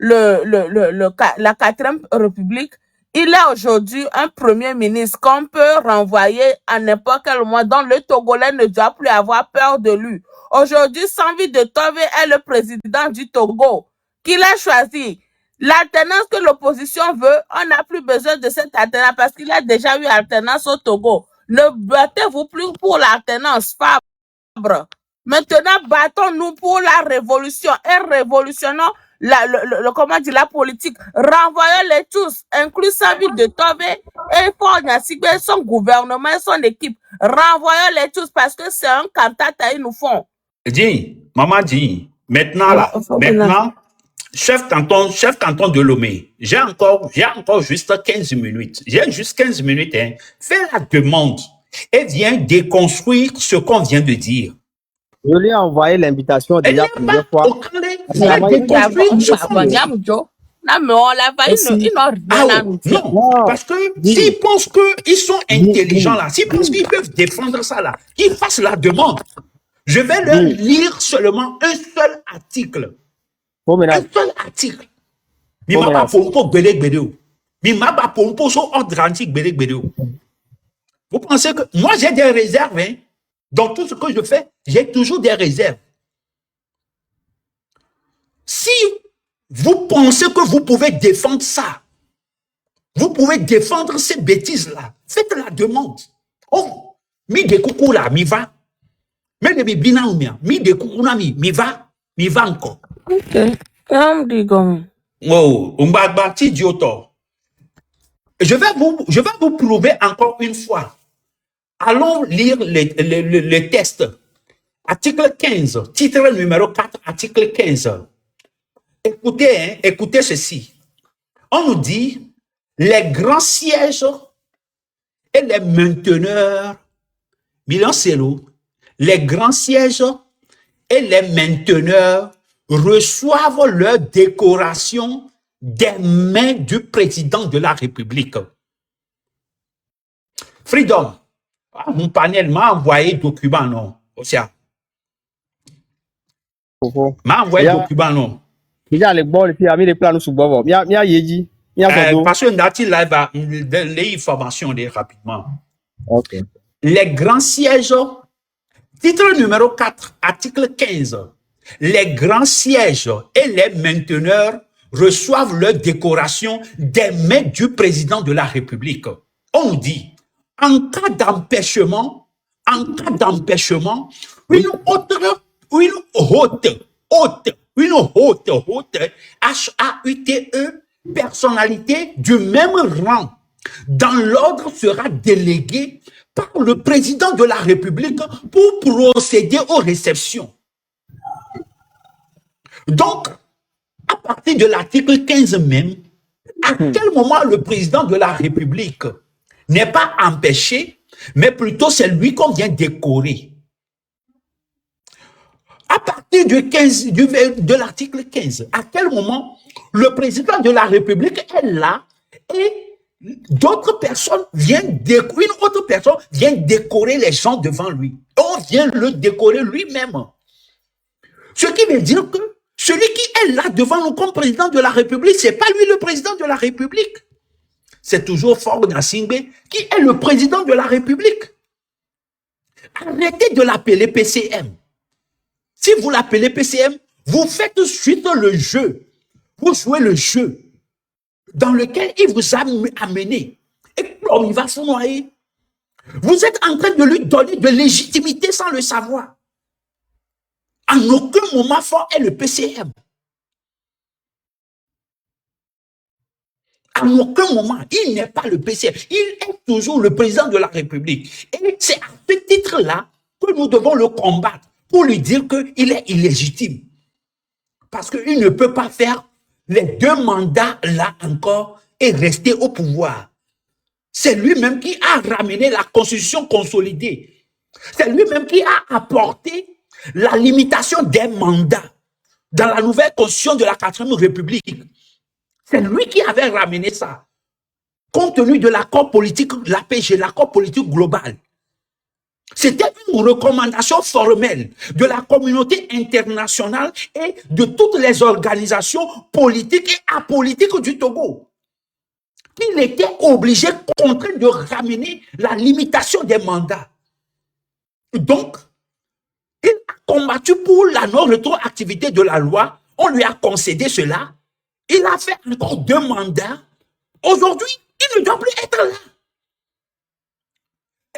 S3: la 4e République, il est aujourd'hui un premier ministre qu'on peut renvoyer à n'importe quel moment, dont le Togolais ne doit plus avoir peur de lui. Aujourd'hui, Saint-Vit de Tove est le président du Togo, qu'il a choisi. L'alternance que l'opposition veut, on n'a plus besoin de cette alternance parce qu'il a déjà eu alternance au Togo. Ne battez-vous plus pour l'alternance, Fabre. Maintenant, battons-nous pour la révolution et révolutionnons la politique. Renvoyons-les tous, inclus Saint-Vit de Tove et Ford Nyasigbe, son gouvernement et son équipe. Renvoyons-les tous parce que c'est un cantat ils nous font.
S1: Dis, maman dit, maintenant là, maintenant, chef canton de Lomé, j'ai encore juste 15 minutes. J'ai juste 15 minutes, hein. Fais la demande et viens déconstruire ce qu'on vient de dire.
S2: Je lui ai envoyé l'invitation déjà plusieurs fois.
S1: Non, parce que s'ils pensent qu'ils sont intelligents là, s'ils pensent qu'ils peuvent défendre ça là, qu'ils fassent la demande. Je vais leur lire seulement un seul article. Un seul article. Vous pensez que moi j'ai des réserves, hein? Dans tout ce que je fais, j'ai toujours des réserves. Si vous pensez que vous pouvez défendre ça, vous pouvez défendre ces bêtises-là, faites la demande. Oh, mi de coucou là, mi va. Mais de bibina ou mia, mi de coucou là, mi va encore.
S3: Ok,
S1: oh, umbagba ti dioto. Je vais vous prouver encore une fois. Allons lire les tests. Article 15, titre numéro 4, article 15. Écoutez, hein, écoutez ceci. On nous dit, les grands sièges et les mainteneurs, Milan Selo, les grands sièges et les mainteneurs reçoivent leur décoration des mains du président de la République. Freedom. Mon panel m'a envoyé document, non. M'a envoyé document, non. Parce que Nati live les informations rapidement.
S2: Okay.
S1: Les grands sièges Titre numéro 4, article 15. Les grands sièges et les mainteneurs reçoivent leur décoration des mains du président de la République. On dit, en cas d'empêchement, une
S2: Oui.
S1: haute, H-A-U-T-E, personnalité du même rang, dans l'ordre sera déléguée par le président de la République pour procéder aux réceptions. Donc, à partir de l'article 15 même, à quel moment le président de la République n'est pas empêché, mais plutôt c'est lui qu'on vient décorer. À partir de l'article 15, à quel moment le président de la République est là et d'autres personnes une autre personne vient décorer les gens devant lui. On vient le décorer lui-même. Ce qui veut dire que celui qui est là devant nous comme président de la République, c'est pas lui le président de la République. C'est toujours Faure Gnassingbé qui est le président de la République. Arrêtez de l'appeler PCM. Si vous l'appelez PCM, vous faites suite le jeu. Vous jouez le jeu dans lequel il vous a amené. Et il va se noyer. Vous êtes en train de lui donner de légitimité sans le savoir. En aucun moment, Faure est le PCM. En aucun moment, il n'est pas le PCM. Il est toujours le président de la République. Et c'est à ce titre-là que nous devons le combattre pour lui dire qu'il est illégitime. Parce qu'il ne peut pas faire les 2 mandats là encore et rester au pouvoir. C'est lui-même qui a ramené la constitution consolidée. C'est lui-même qui a apporté la limitation des mandats dans la nouvelle constitution de la 4e République. C'est lui qui avait ramené ça, compte tenu de l'accord politique, l'APG, l'accord politique global. C'était une recommandation formelle de la communauté internationale et de toutes les organisations politiques et apolitiques du Togo. Il était obligé, contraint de ramener la limitation des mandats. Donc, il a combattu pour la non-rétroactivité de la loi. On lui a concédé cela. Il a fait encore 2 mandats. Aujourd'hui, il ne doit plus être là.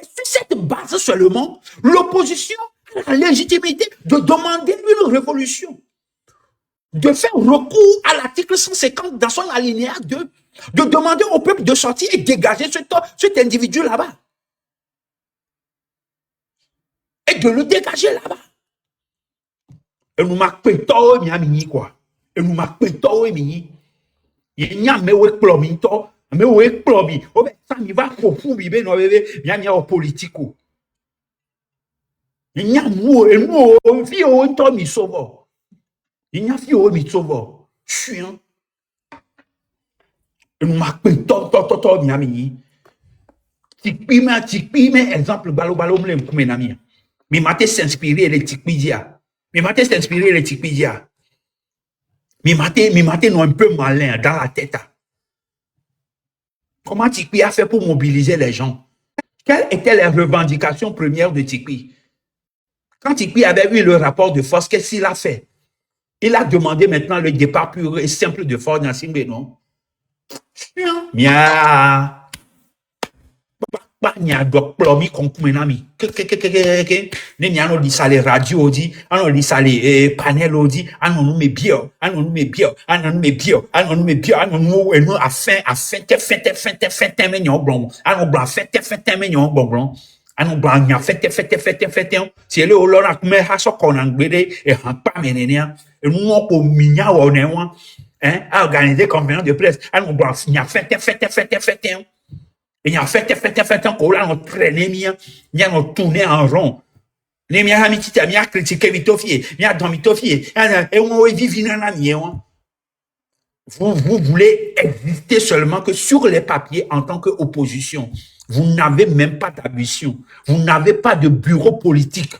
S1: Et sur cette base seulement, l'opposition a la légitimité de demander une révolution, de faire recours à l'article 150 dans son alinéa 2, de demander au peuple de sortir et dégager cet individu là-bas. Et de le dégager là-bas. Et nous m'appelons quoi. Et nous m'appelons il n'y a mais où plomi to mais où plomi o be ça mi va pour bibe no bébé il y a politique il n'y a mou et nous fi o to mi sobo il n'y a fi o mi sobo chien et nous m'appelle to mi ami tikpi mais exemple balo me le nami mi mate s'inspirer les tikpi dia mi mate s'inspirer les tikpi dia. Mi maté non un peu malin dans la tête. Comment Tikpi a fait pour mobiliser les gens? Quelles étaient les revendications premières de Tikpi? Quand Tikpi avait eu le rapport de force, qu'est-ce qu'il a fait? Il a demandé maintenant le départ pur et simple de Faure Gnassingbé, non? Mia. Nya do plomi konkumenami ne nya no di sale radio di ano di sale panel di ano no me bio ano no me bio enu afin te me nyo blon ano bla fete me nyo blon ano bla nya fete si ele o lora kume ha so kona ngbede e han pa menenia enu won ko minya wo ne won a organiser conférence de presse ano bla nya fete et en fait, qu'on l'a entraîné, il a tourné en rond. Les miens amis qui t'a critiqué Mitofie, il a dormi Mitofie, et on est divin en ami. Vous voulez exister seulement que sur les papiers en tant qu'opposition. Vous n'avez même pas d'ambition. Vous n'avez pas de bureau politique.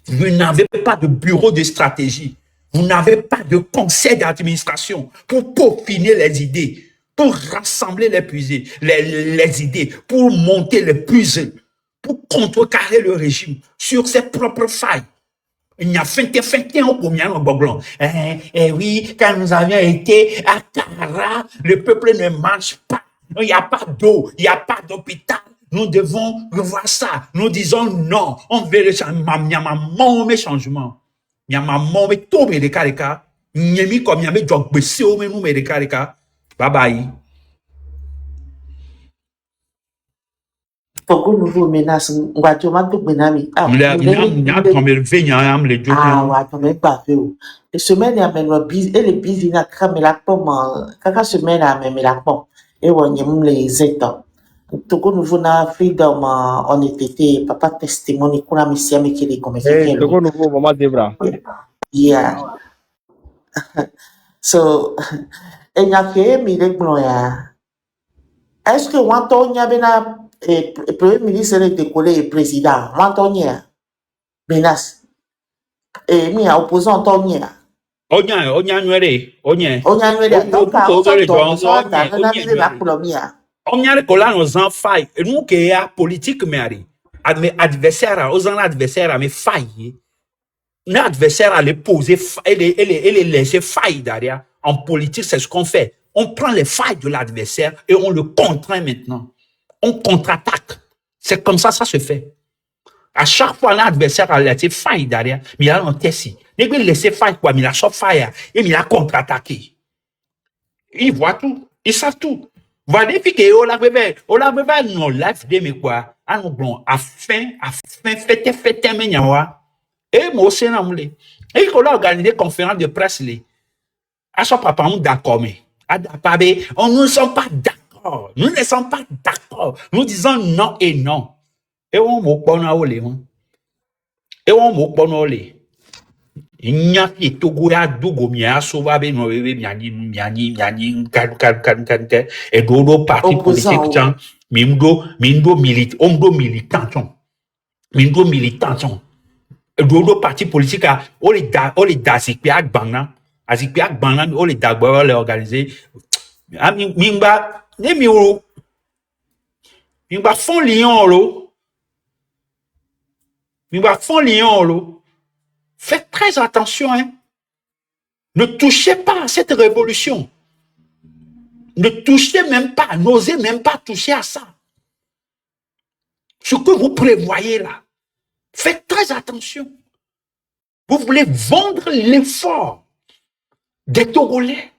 S1: Vous n'avez pas de bureau de stratégie. Vous n'avez pas de conseil d'administration pour peaufiner les idées, pour rassembler les idées, pour monter les puzzles, pour contrecarrer le régime sur ses propres failles. Il y a 21 ans pour bien en oui, quand nous avions été à Kara, le peuple ne marche pas. Il n'y a pas d'eau, il n'y a pas d'hôpital. Nous devons revoir ça. Nous disons non. On veut le changement. Il y a maman, mais changement. Il y a maman, mais tout, mais les cas. Il y a mis comme il y a mis donc, mais c'est au même, mais les cas. Bye bye.
S3: Togo nouveau menace ngwajo ma dugbe na mi ah
S1: Nya tombe venya am le jojo.
S3: ah wa tombe pa fe o e semaine ya menwa busy ele busy na kamera pom kaka semaine ya memela pom e wonyem le zeto Togo nouveau na freedom on était papa testimony kuna misia mekele comme
S2: Hey, Togo nouveau, Maman Debra.
S3: yeah so enyake mi le gbon ya est-ce que wanto nya bena premier ministre était collé président wanto nya menace et mi a opposant to nya
S1: Onya nwere, onye.
S3: onya nwere donc a
S1: Onya
S3: la kolomia
S1: Onya kola nos en faille. Nous que ya politique mais adversaire, aux adversaire mais faille. Notre adversaire a les poser et les laisser faille derrière. En politique, c'est ce qu'on fait. On prend les failles de l'adversaire et on le contraint maintenant. On contre-attaque. C'est comme ça se fait. À chaque fois, l'adversaire a laissé faille derrière, mais il a un tessi. Il a laissé faille quoi, mais il a sorti faille et il a contre-attaqué. Ils voient tout. Ils savent tout. Voilà, depuis que on l'a non, live de me quoi. Ah non, bon, à fin, fête, mais nyawa. Et moi aussi, non, et qu'on a organisé conférence de presse, à son papa, on d'accord, mais, on ne sommes pas d'accord. Nous ne sommes pas d'accord. Nous disons non et non. Et on m'a pas olé, et on m'a pas olé. Il n'y a pas de Togo ya Dogo mia sauva be no bebe miani kan et dodo parti politique tant mindo militant dodo parti politique a o le da sikpi agbana o le da gbo le organiser mimba ne mi o mimba fond lion lo faites très attention, hein. Ne touchez pas à cette révolution. Ne touchez même pas, n'osez même pas toucher à ça. Ce que vous prévoyez là, faites très attention. Vous voulez vendre l'effort des Togolais.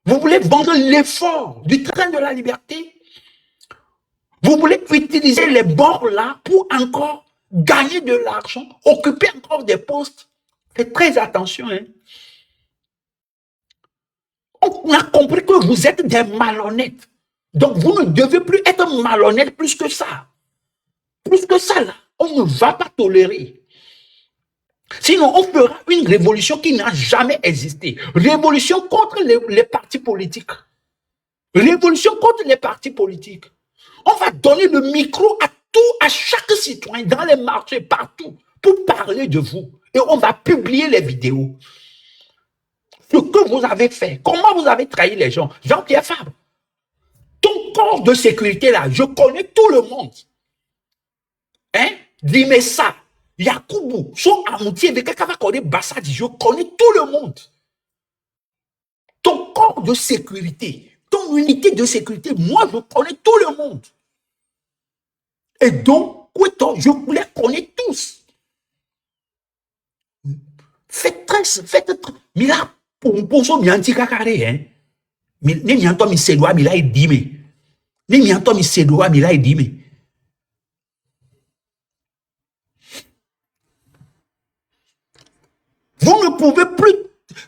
S1: Vous voulez vendre l'effort du train de la liberté. Vous voulez utiliser les bords là pour encore gagner de l'argent, occuper encore des postes. Faites très attention, hein. On a compris que vous êtes des malhonnêtes. Donc, vous ne devez plus être malhonnête plus que ça. Plus que ça, là, on ne va pas tolérer. Sinon, on fera une révolution qui n'a jamais existé. Révolution contre les partis politiques. Révolution contre les partis politiques. On va donner le micro à chaque citoyen, dans les marchés, partout, pour parler de vous. Et on va publier les vidéos. Ce que vous avez fait, comment vous avez trahi les gens. Jean-Pierre Fabre, ton corps de sécurité là, je connais tout le monde. Hein? Dis-moi ça. Yakoubou, son amitié avec Kakavakode Bassadi, je connais tout le monde. Ton corps de sécurité, ton unité de sécurité, moi je connais tout le monde. Et donc, je les connais tous. Faites très, mais là, pour ça, bien dit cacaré, hein. Mais ne m'y entend, mais c'est doigt, mais là, il dit, mais. Ne m'y entend, mais c'est doigt, mais là, il dit, mais. Vous ne pouvez plus,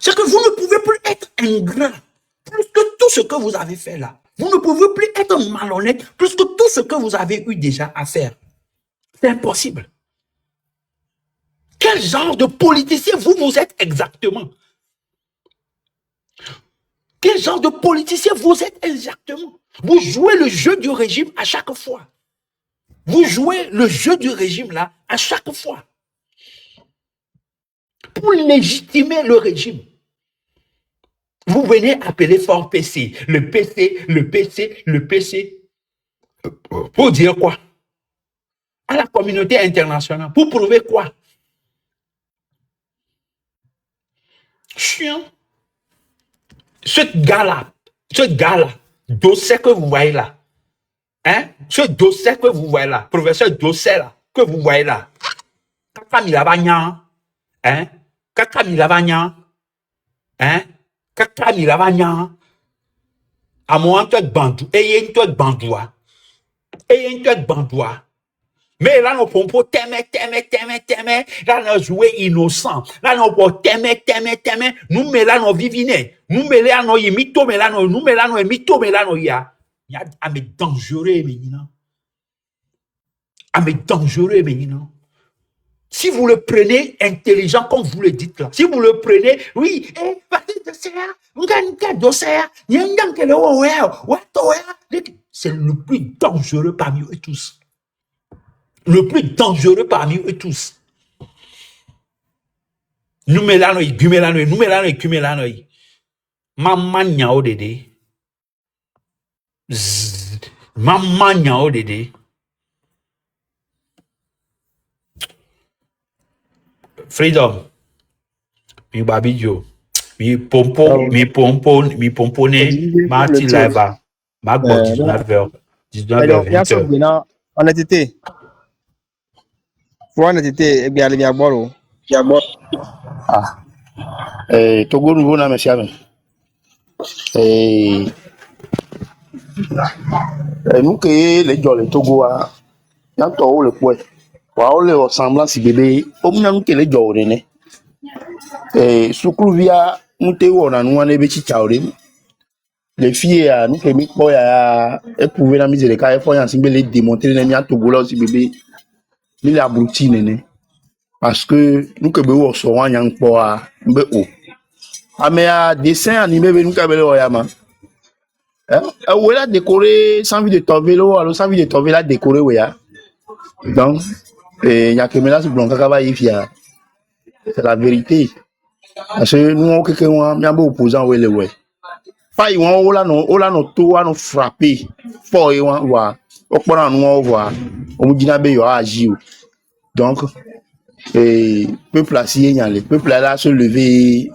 S1: c'est que vous ne pouvez plus être ingrat, plus que tout ce que vous avez fait là. Vous ne pouvez plus être malhonnête, plus que tout ce que vous avez eu déjà à faire. C'est impossible. Quel genre de politicien vous êtes exactement? Quel genre de politicien vous êtes exactement? Vous jouez le jeu du régime à chaque fois. Vous jouez le jeu du régime là à chaque fois. Pour légitimer le régime. Vous venez appeler fort PC. Le PC. Pour dire quoi? à la communauté internationale. Pour prouver quoi? Chien. Ce gars-là, Dossé que vous voyez là, hein? Ce Dossé que vous voyez là, professeur Dossé là, que vous voyez là, Kakamilavanya, hein? Kakamilavanya, hein? Kakamilavanya, à moi, toi, bandou, et toi, bandoua, mais là, nous pouvons t'aimer. Là, nous jouer innocent. Là, nous pouvons t'aimer. Nous, mais là, nous vivons. Nous, mais là, nous imito, mais là, nous, mais là, nous imito, mais là, nous, ya. Ya, ah, mais dangereux, maintenant. Ah, mais dangereux, maintenant. Si vous le prenez intelligent, comme vous le dites là, si vous le prenez, oui, c'est le plus dangereux parmi eux tous. Le plus dangereux parmi eux tous. Nous mélano, Maman nyao dede. Maman nyao dede. Freedom. Mi babidio. Mi pomponé. Marti laiba. Ma bon 19h. 20h.
S2: Honnêteté. Pour honnêteté, eh bien, les bolo.
S4: Ah, Togo nouveau na monsieur ami. Nous que les gens les Togo a, y'en to le point. Wa o le ressemblance si bébé, o mna nous que les gens ne. Sukulu via nous te wona nous ane be chichaore. Les filles a nous que mi boy a éprouver la misère ka e fo yan simbe les démontrer na mi a Togo là aussi bébé. Ni la boutine ne. Parce que nous que be wo so wan yan po a mbe o. Amea dessin animé nous ka be le oyama. Où elle a décoré sans vie de tomber alors sans vie de tomber la décoré ouais. Donc il y a que là c'est blanc kaka y fia. C'est la vérité. Parce que nous on quelqu'un on a beau opposant ouais le ouais. Pas ils vont là no tout à nous frapper. Fort et on voit. Au point nous on voit. On dit na be yo agi. Donc peuple assis y aller. Peuple là se lever,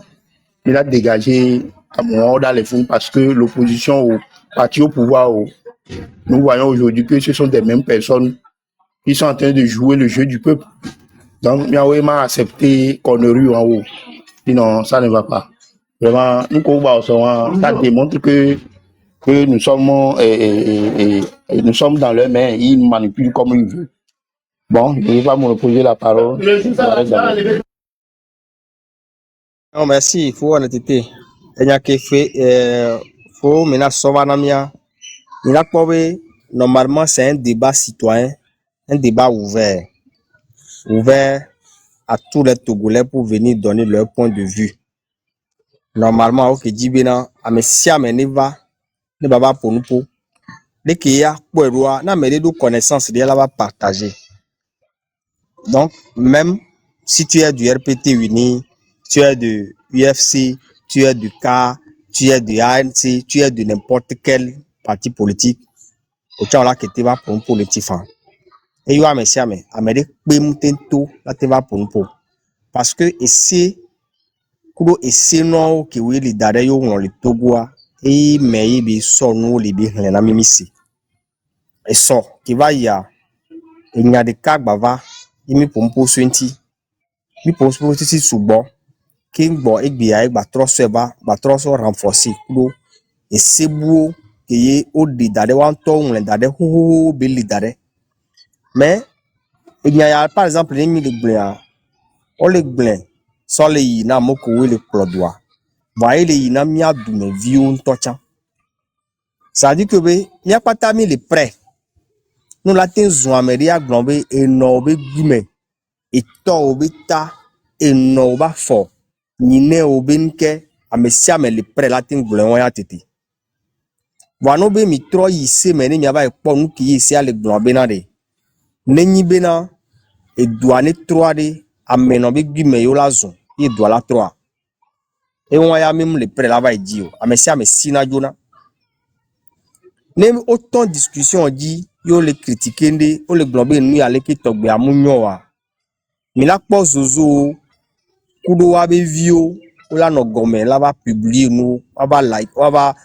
S4: il a dégagé à mon dans les fonds parce que l'opposition au parti au pouvoir, nous voyons aujourd'hui que ce sont des mêmes personnes qui sont en train de jouer le jeu du peuple. Donc, il y a vraiment accepté conneries en haut. Sinon, ça ne va pas. Vraiment, ça démontre que nous sommes dans leurs mains, ils nous manipulent comme ils veulent. Bon, je ne vais pas monopoliser la parole.
S2: Non, merci, il faut honnêteté. Il y a que fait, faut maintenant sauver namia. Il a pas normalement c'est un débat citoyen, un débat ouvert à tous les Togolais pour venir donner leur point de vue. Normalement, ok, Djibena, mais si amène va, ne va pas pour nous pour. Dès qu'il y a pour na mais des connaissances, il va partager. Donc, même si tu es du RPT Uni, tu es de UFC, tu es du K, tu es du ANC, tu es de n'importe quel parti politique, au tient là que tu vas pour un politique. Et il y a mais Amérique tout là tu vas pour un pot. Parce que ici, kudo ici non qui oui les dare yo on le Togo et mais bi so no le bi na mimisi. Et so qui va ya il y a des cas bava il me pompo swenti. Mi pompo si subo qui bo egbia e ba troso renforcer kudo et c'est beau qui au de dare wan to on le dare ho be le dare. Mais il y a par exemple les mille blancs on les blancs sans les na moko we le plodoa. Voyez les na mia du me vieux tocha. Ça dit que il n'y a pas tami les prêts. Nous la tenons améria glombe et no be gume et to obita et no ba fo. Ni ne obenke a mesia me les prêts la ten glon ya tete. Wano be mi tro yi se me ni mi aba e po nu ki yi se ale glombe na de. Nenyi bena et douane 3 de ameno be gume yo la zon. Il doit la 3. Et on a même les prêts là-bas dit, mais si na jona. Même autant de discussions on dit, yo le critiquer ndé, o le globé nu ale ki togbe amunyo wa. Mi la kpo zozo kudo wa be vio, o la no gome la va publier nous, on va like, on va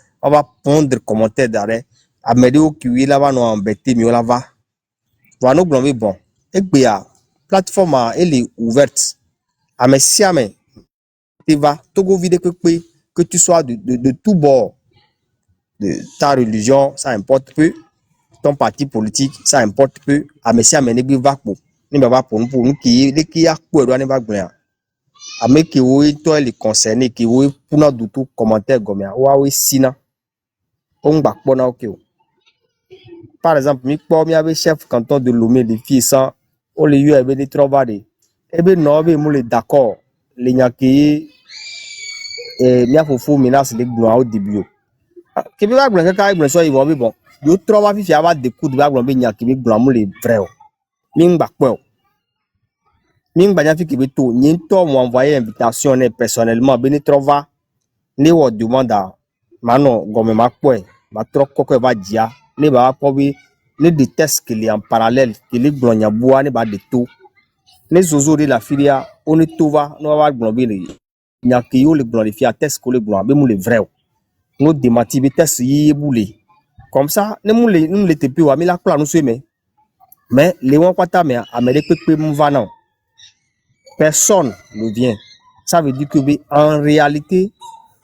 S2: pondre commentaire d'arrêt. Amede o kiwi la va no embêter mi o la va. Va no globé bon. Et bien, plateforme elle est ouverte. Ame siame tu vas Togo vide que tu sois de tout bord de ta religion, ça importe peu. Ton parti politique, ça importe peu. Ame siame ne bi va pour ni va pour nous qui a quoi doit ne va gagner. Ame qui oui toi les concernés qui oui pour nous du tout commentaire gomia. Wa oui sina. On va pas na ok. Par exemple, mi po mi avait chef canton de Lomé de filles sans o le yu ebe de travailler. Ebe no be mo le d'accord. Les nyaki mi a fofo menace les gloire au début. Ke bi ba gblon ka gblon so iwo bi bon. Yo trova fi ava de coup de ba gblon be nyaki bi gblon mo le vrai o. Mi ngba po o. Mi ngba nya fi ke bi to nyi to mo envoyer invitation personnellement be ni trova ni wo demande mano gomme ma po e ma tro koko ba dia ni ba po bi ni de test qu'il est en parallèle que les gblon nya boa ni ba de to. Les zozo de la filia on est tova no ba gblon be ni nyaki yo le gblon le fi test ko le gblon be mo le vrai o. Nous démenti bi test yi boulé comme ça nous le tepi wa mi la kla nous mais les won kwata mais amele pepe mva non personne ne vient. Ça veut dire que en réalité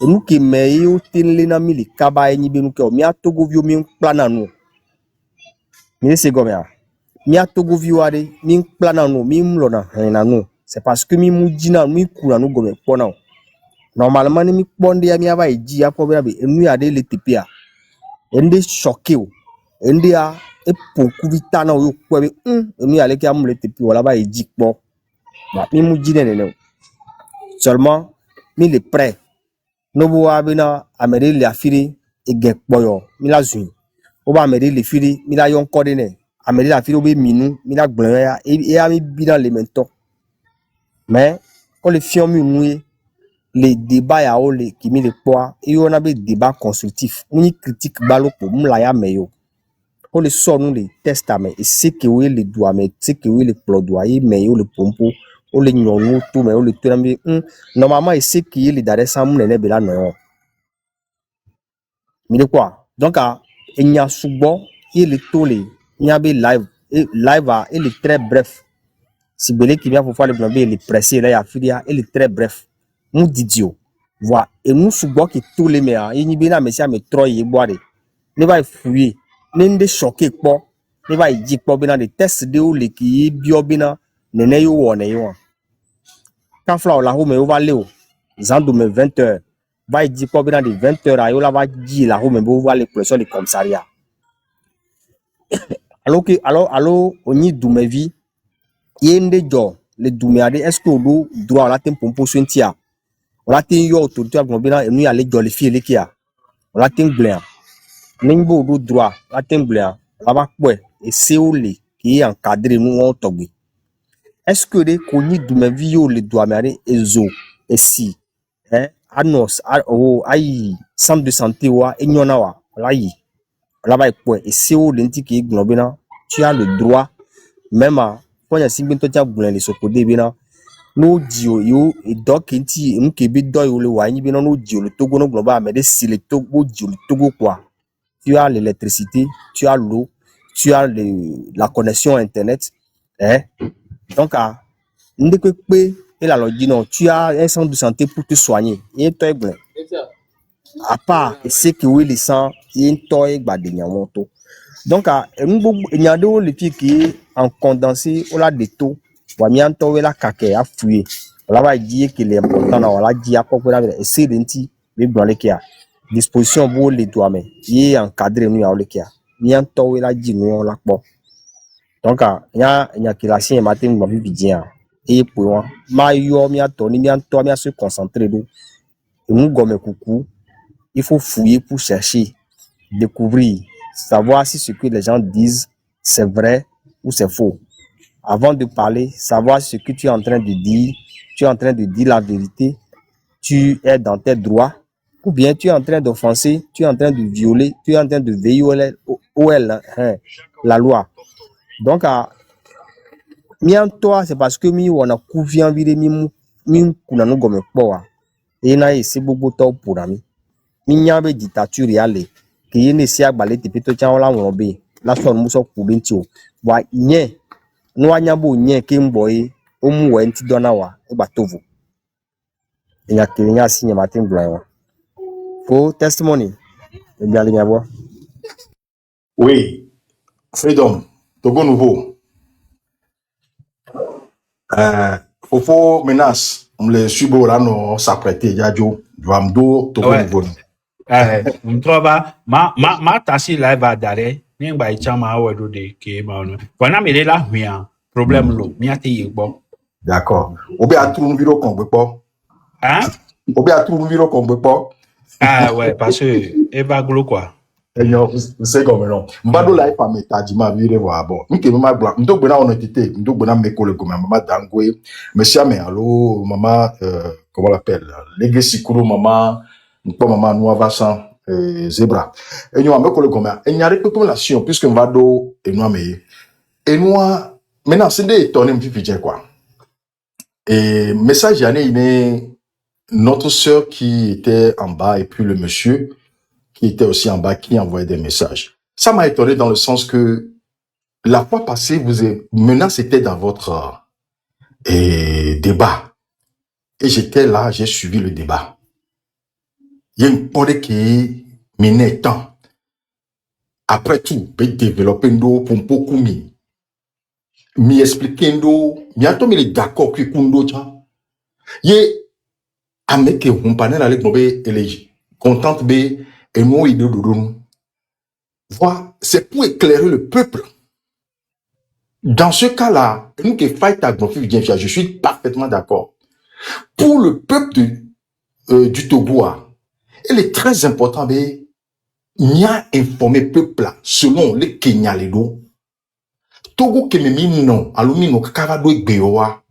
S2: nous qui meyo tinle na mi le kaba enyi be nous ke mi atogo vio mi plana nous mi se gomea mi atogo vio ade mi plana nous mi mlona na nous c'est parce que mi mujina mi kula nous gome pona. Normalement ni mi bonde ya mi ava eji apo be enu ya de le tipia ende choqué o ende a e poku vitana o ko be enu ya le ki am le tipi wala ba eji po ba mi mu jine ne seulement mi le prêt no bo abina amere le afiri e ge poyo mi la zun o ba amere le firi mi la yon ko de ne amere la firi o be minu mi la gbon ya e a mi bi dans les mento mais on le fion mi nu les débats ya ole qui mi le poa et on a des débats constructifs on y critique balo pour mla ya meyo on le sort nous les testament et c'est que oui les doigts mais c'est que oui les plaidoyer meyo le pompo on le nyonu tout mais on le tenambi normalement et c'est qui les dare ça mon ne bela non mi de quoi donc il y a souvent il est tolé il y a des live et live il est très bref si belé qui vient pour faire le plan B il est pressé là ya filia il est très bref nous didio voilà et nous souvent qui tous les meilleurs il n'y bien mais me trop y boire ne va fouiller n'ende choqué quoi ne va y dire pas bien des tests de ou les qui bio bien ne yo wona yo quand fla la ho me va léo zando me 20h va y dire pas bien des 20h à yo la va dire la ho me va les pression de commissariat alors on y doume vie yende jo le doumeade est-ce que do droit la tem pompo sentia on la tin yo autorité a globina enu ya le jolli fi le kia on la tin blanc nimbo do droit la tin blanc la ba po et c'est où les qui encadré nous on togbi est-ce que les koni du me vio le doit mari ezo et si anos o ai centre de santé wa enyona wa la yi la ba po et c'est où l'enti qui globina tu as le droit même quand il y a si bientôt tu as blanc les sokode bina no dio yo e dokinti nke bi do yo le wa yin bi no dio le Togo no global mais si le Togo dio le Togo quoi tu as l'électricité tu as l'eau tu as la connexion internet donc ndekwe et la lodi non tu as un centre de santé pour te soigner et toi blanc à part c'est que oui les sang et toi gba de nyamoto donc il y a deux les filles qui en condensé on la de taux wamianto wela kake a fuye wala ba die que les important na wala die a kokora e se denti be gbole kia disposition bo le doit mais yi encadrer nous ya le kia mianto wela di nous la po donc nya kilasi matin mo bi bien et pour ma yo mianto ni mianto mia se concentrer do et nous gomme coucou il faut fouiller pour chercher découvrir savoir si ce que les gens disent c'est vrai ou c'est faux. Avant de parler, savoir ce que tu es en train de dire, tu es en train de dire la vérité, tu es dans tes droits, ou bien tu es en train d'offenser, tu es en train de violer, tu es en train de OL, hein, la loi. Donc, toi, c'est parce que on a couvert envie mi kuna no gomme poa. Et na ese bobo to pour ami. Mi nyabe dictature yale. Ki yene si agbale te pito chan la won be. La so muso kubinti o. Wa nye no anyabo nye ke mboy o mu we nti dona wa e ba tovu. Enya kenya sinya matin blanc. For testimony. E bien les miabo.
S5: Oui, Freedom, Togo Nouveau. Fofo menace, on le subo là no s'apprêter Yadjo, Dwamdo, Togo
S6: Ouais.
S5: Nouveau.
S6: Mtroba ma tasi la ba dare ni gba ichama awedo de ke ma no. Wana me de la hwia problem lo mi ate yegbo.
S5: D'accord. Obi a tout viro kongbepo.
S6: Hein?
S5: Obi a tout viro kongbepo.
S6: Ah ouais, parce que Eva glo quoi.
S5: Enyo, c'est comme non. Mbado la ifa meta di ma vire wa bon. Nke mama blanc. Ndo gbena honnêteté, ndo gbena mekole comme mama dangwe. Monsieur mais allo maman comment on l'appelle? Legacy kuro maman, nko maman noa vasan zebra. Enyo mekole comme enyare pe population puisque mbado enwa me. Enwa maintenant c'est des étonné m'fifi quoi. Et message y'année iné notre sœur qui était en bas et puis le monsieur qui était aussi en bas, qui envoyait des messages. Ça m'a étonné dans le sens que la fois passée, maintenant c'était dans votre débat. Et j'étais là, j'ai suivi le débat. Il y a une porte qui menait tant. Après tout, peut développer pour beaucoup mieux. Mi expliquer mi a tomé d'accord que kundo cha. Ye ameke on panel avec mobe élégie. Contente be et moi idée de voilà, c'est pour éclairer le peuple. Dans ce cas-là, nous qui faisons je suis parfaitement d'accord. Pour le peuple du Togo, il est très important de bien informer le peuple selon les Kenya les do. Togo qui me mis non, alumino kakavado gbeowa.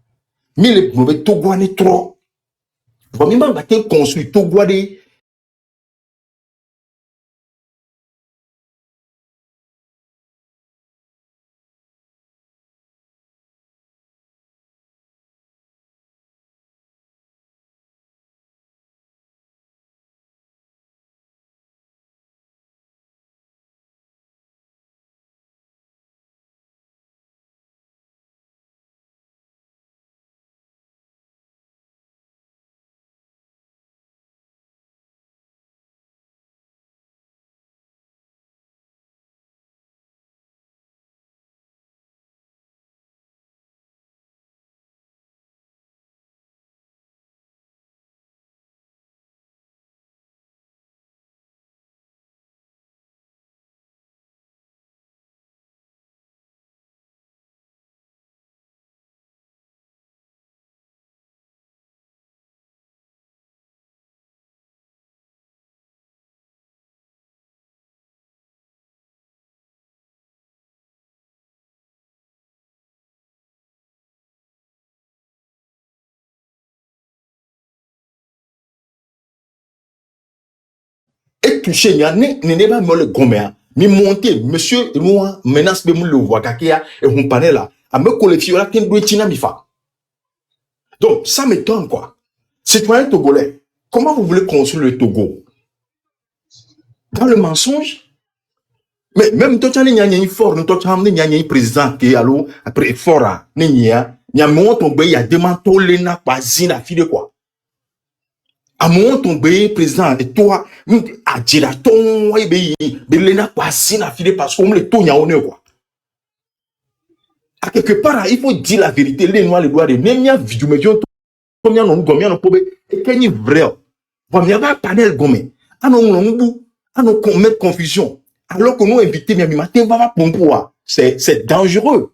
S5: Mais le mauvais Togo n'est trop. Vraiment, bah t'es construit Togo de. Et touché, il y a n'est pas le gommé. Mi monté, monsieur, moi, menace de le voix kakia et on panel là. À me collectionner là, qu'un doit tina mifa. Donc, ça m'étonne, quoi. Citoyen togolais, comment vous voulez construire le Togo? Dans le mensonge? Mais même toi, tu as un fort, toi, tu as un président qui est allô, après fort, il y a mon tombé, il y a des manteaux, l'ena, pas zina, fille quoi. À mon tombé, président, et toi, à dire à ton, et l'ena, pas zina, fille parce qu'on le tourne à honneur, quoi. À quelque part, il faut dire la vérité, les noirs, les doigts, les némia, vidéo, mais combien on peut, et qu'il y a vrai. Bon, il y a pas panel gommé. Ah non, mettre confusion. Alors que nous inviter, mais matin, va pour c'est dangereux.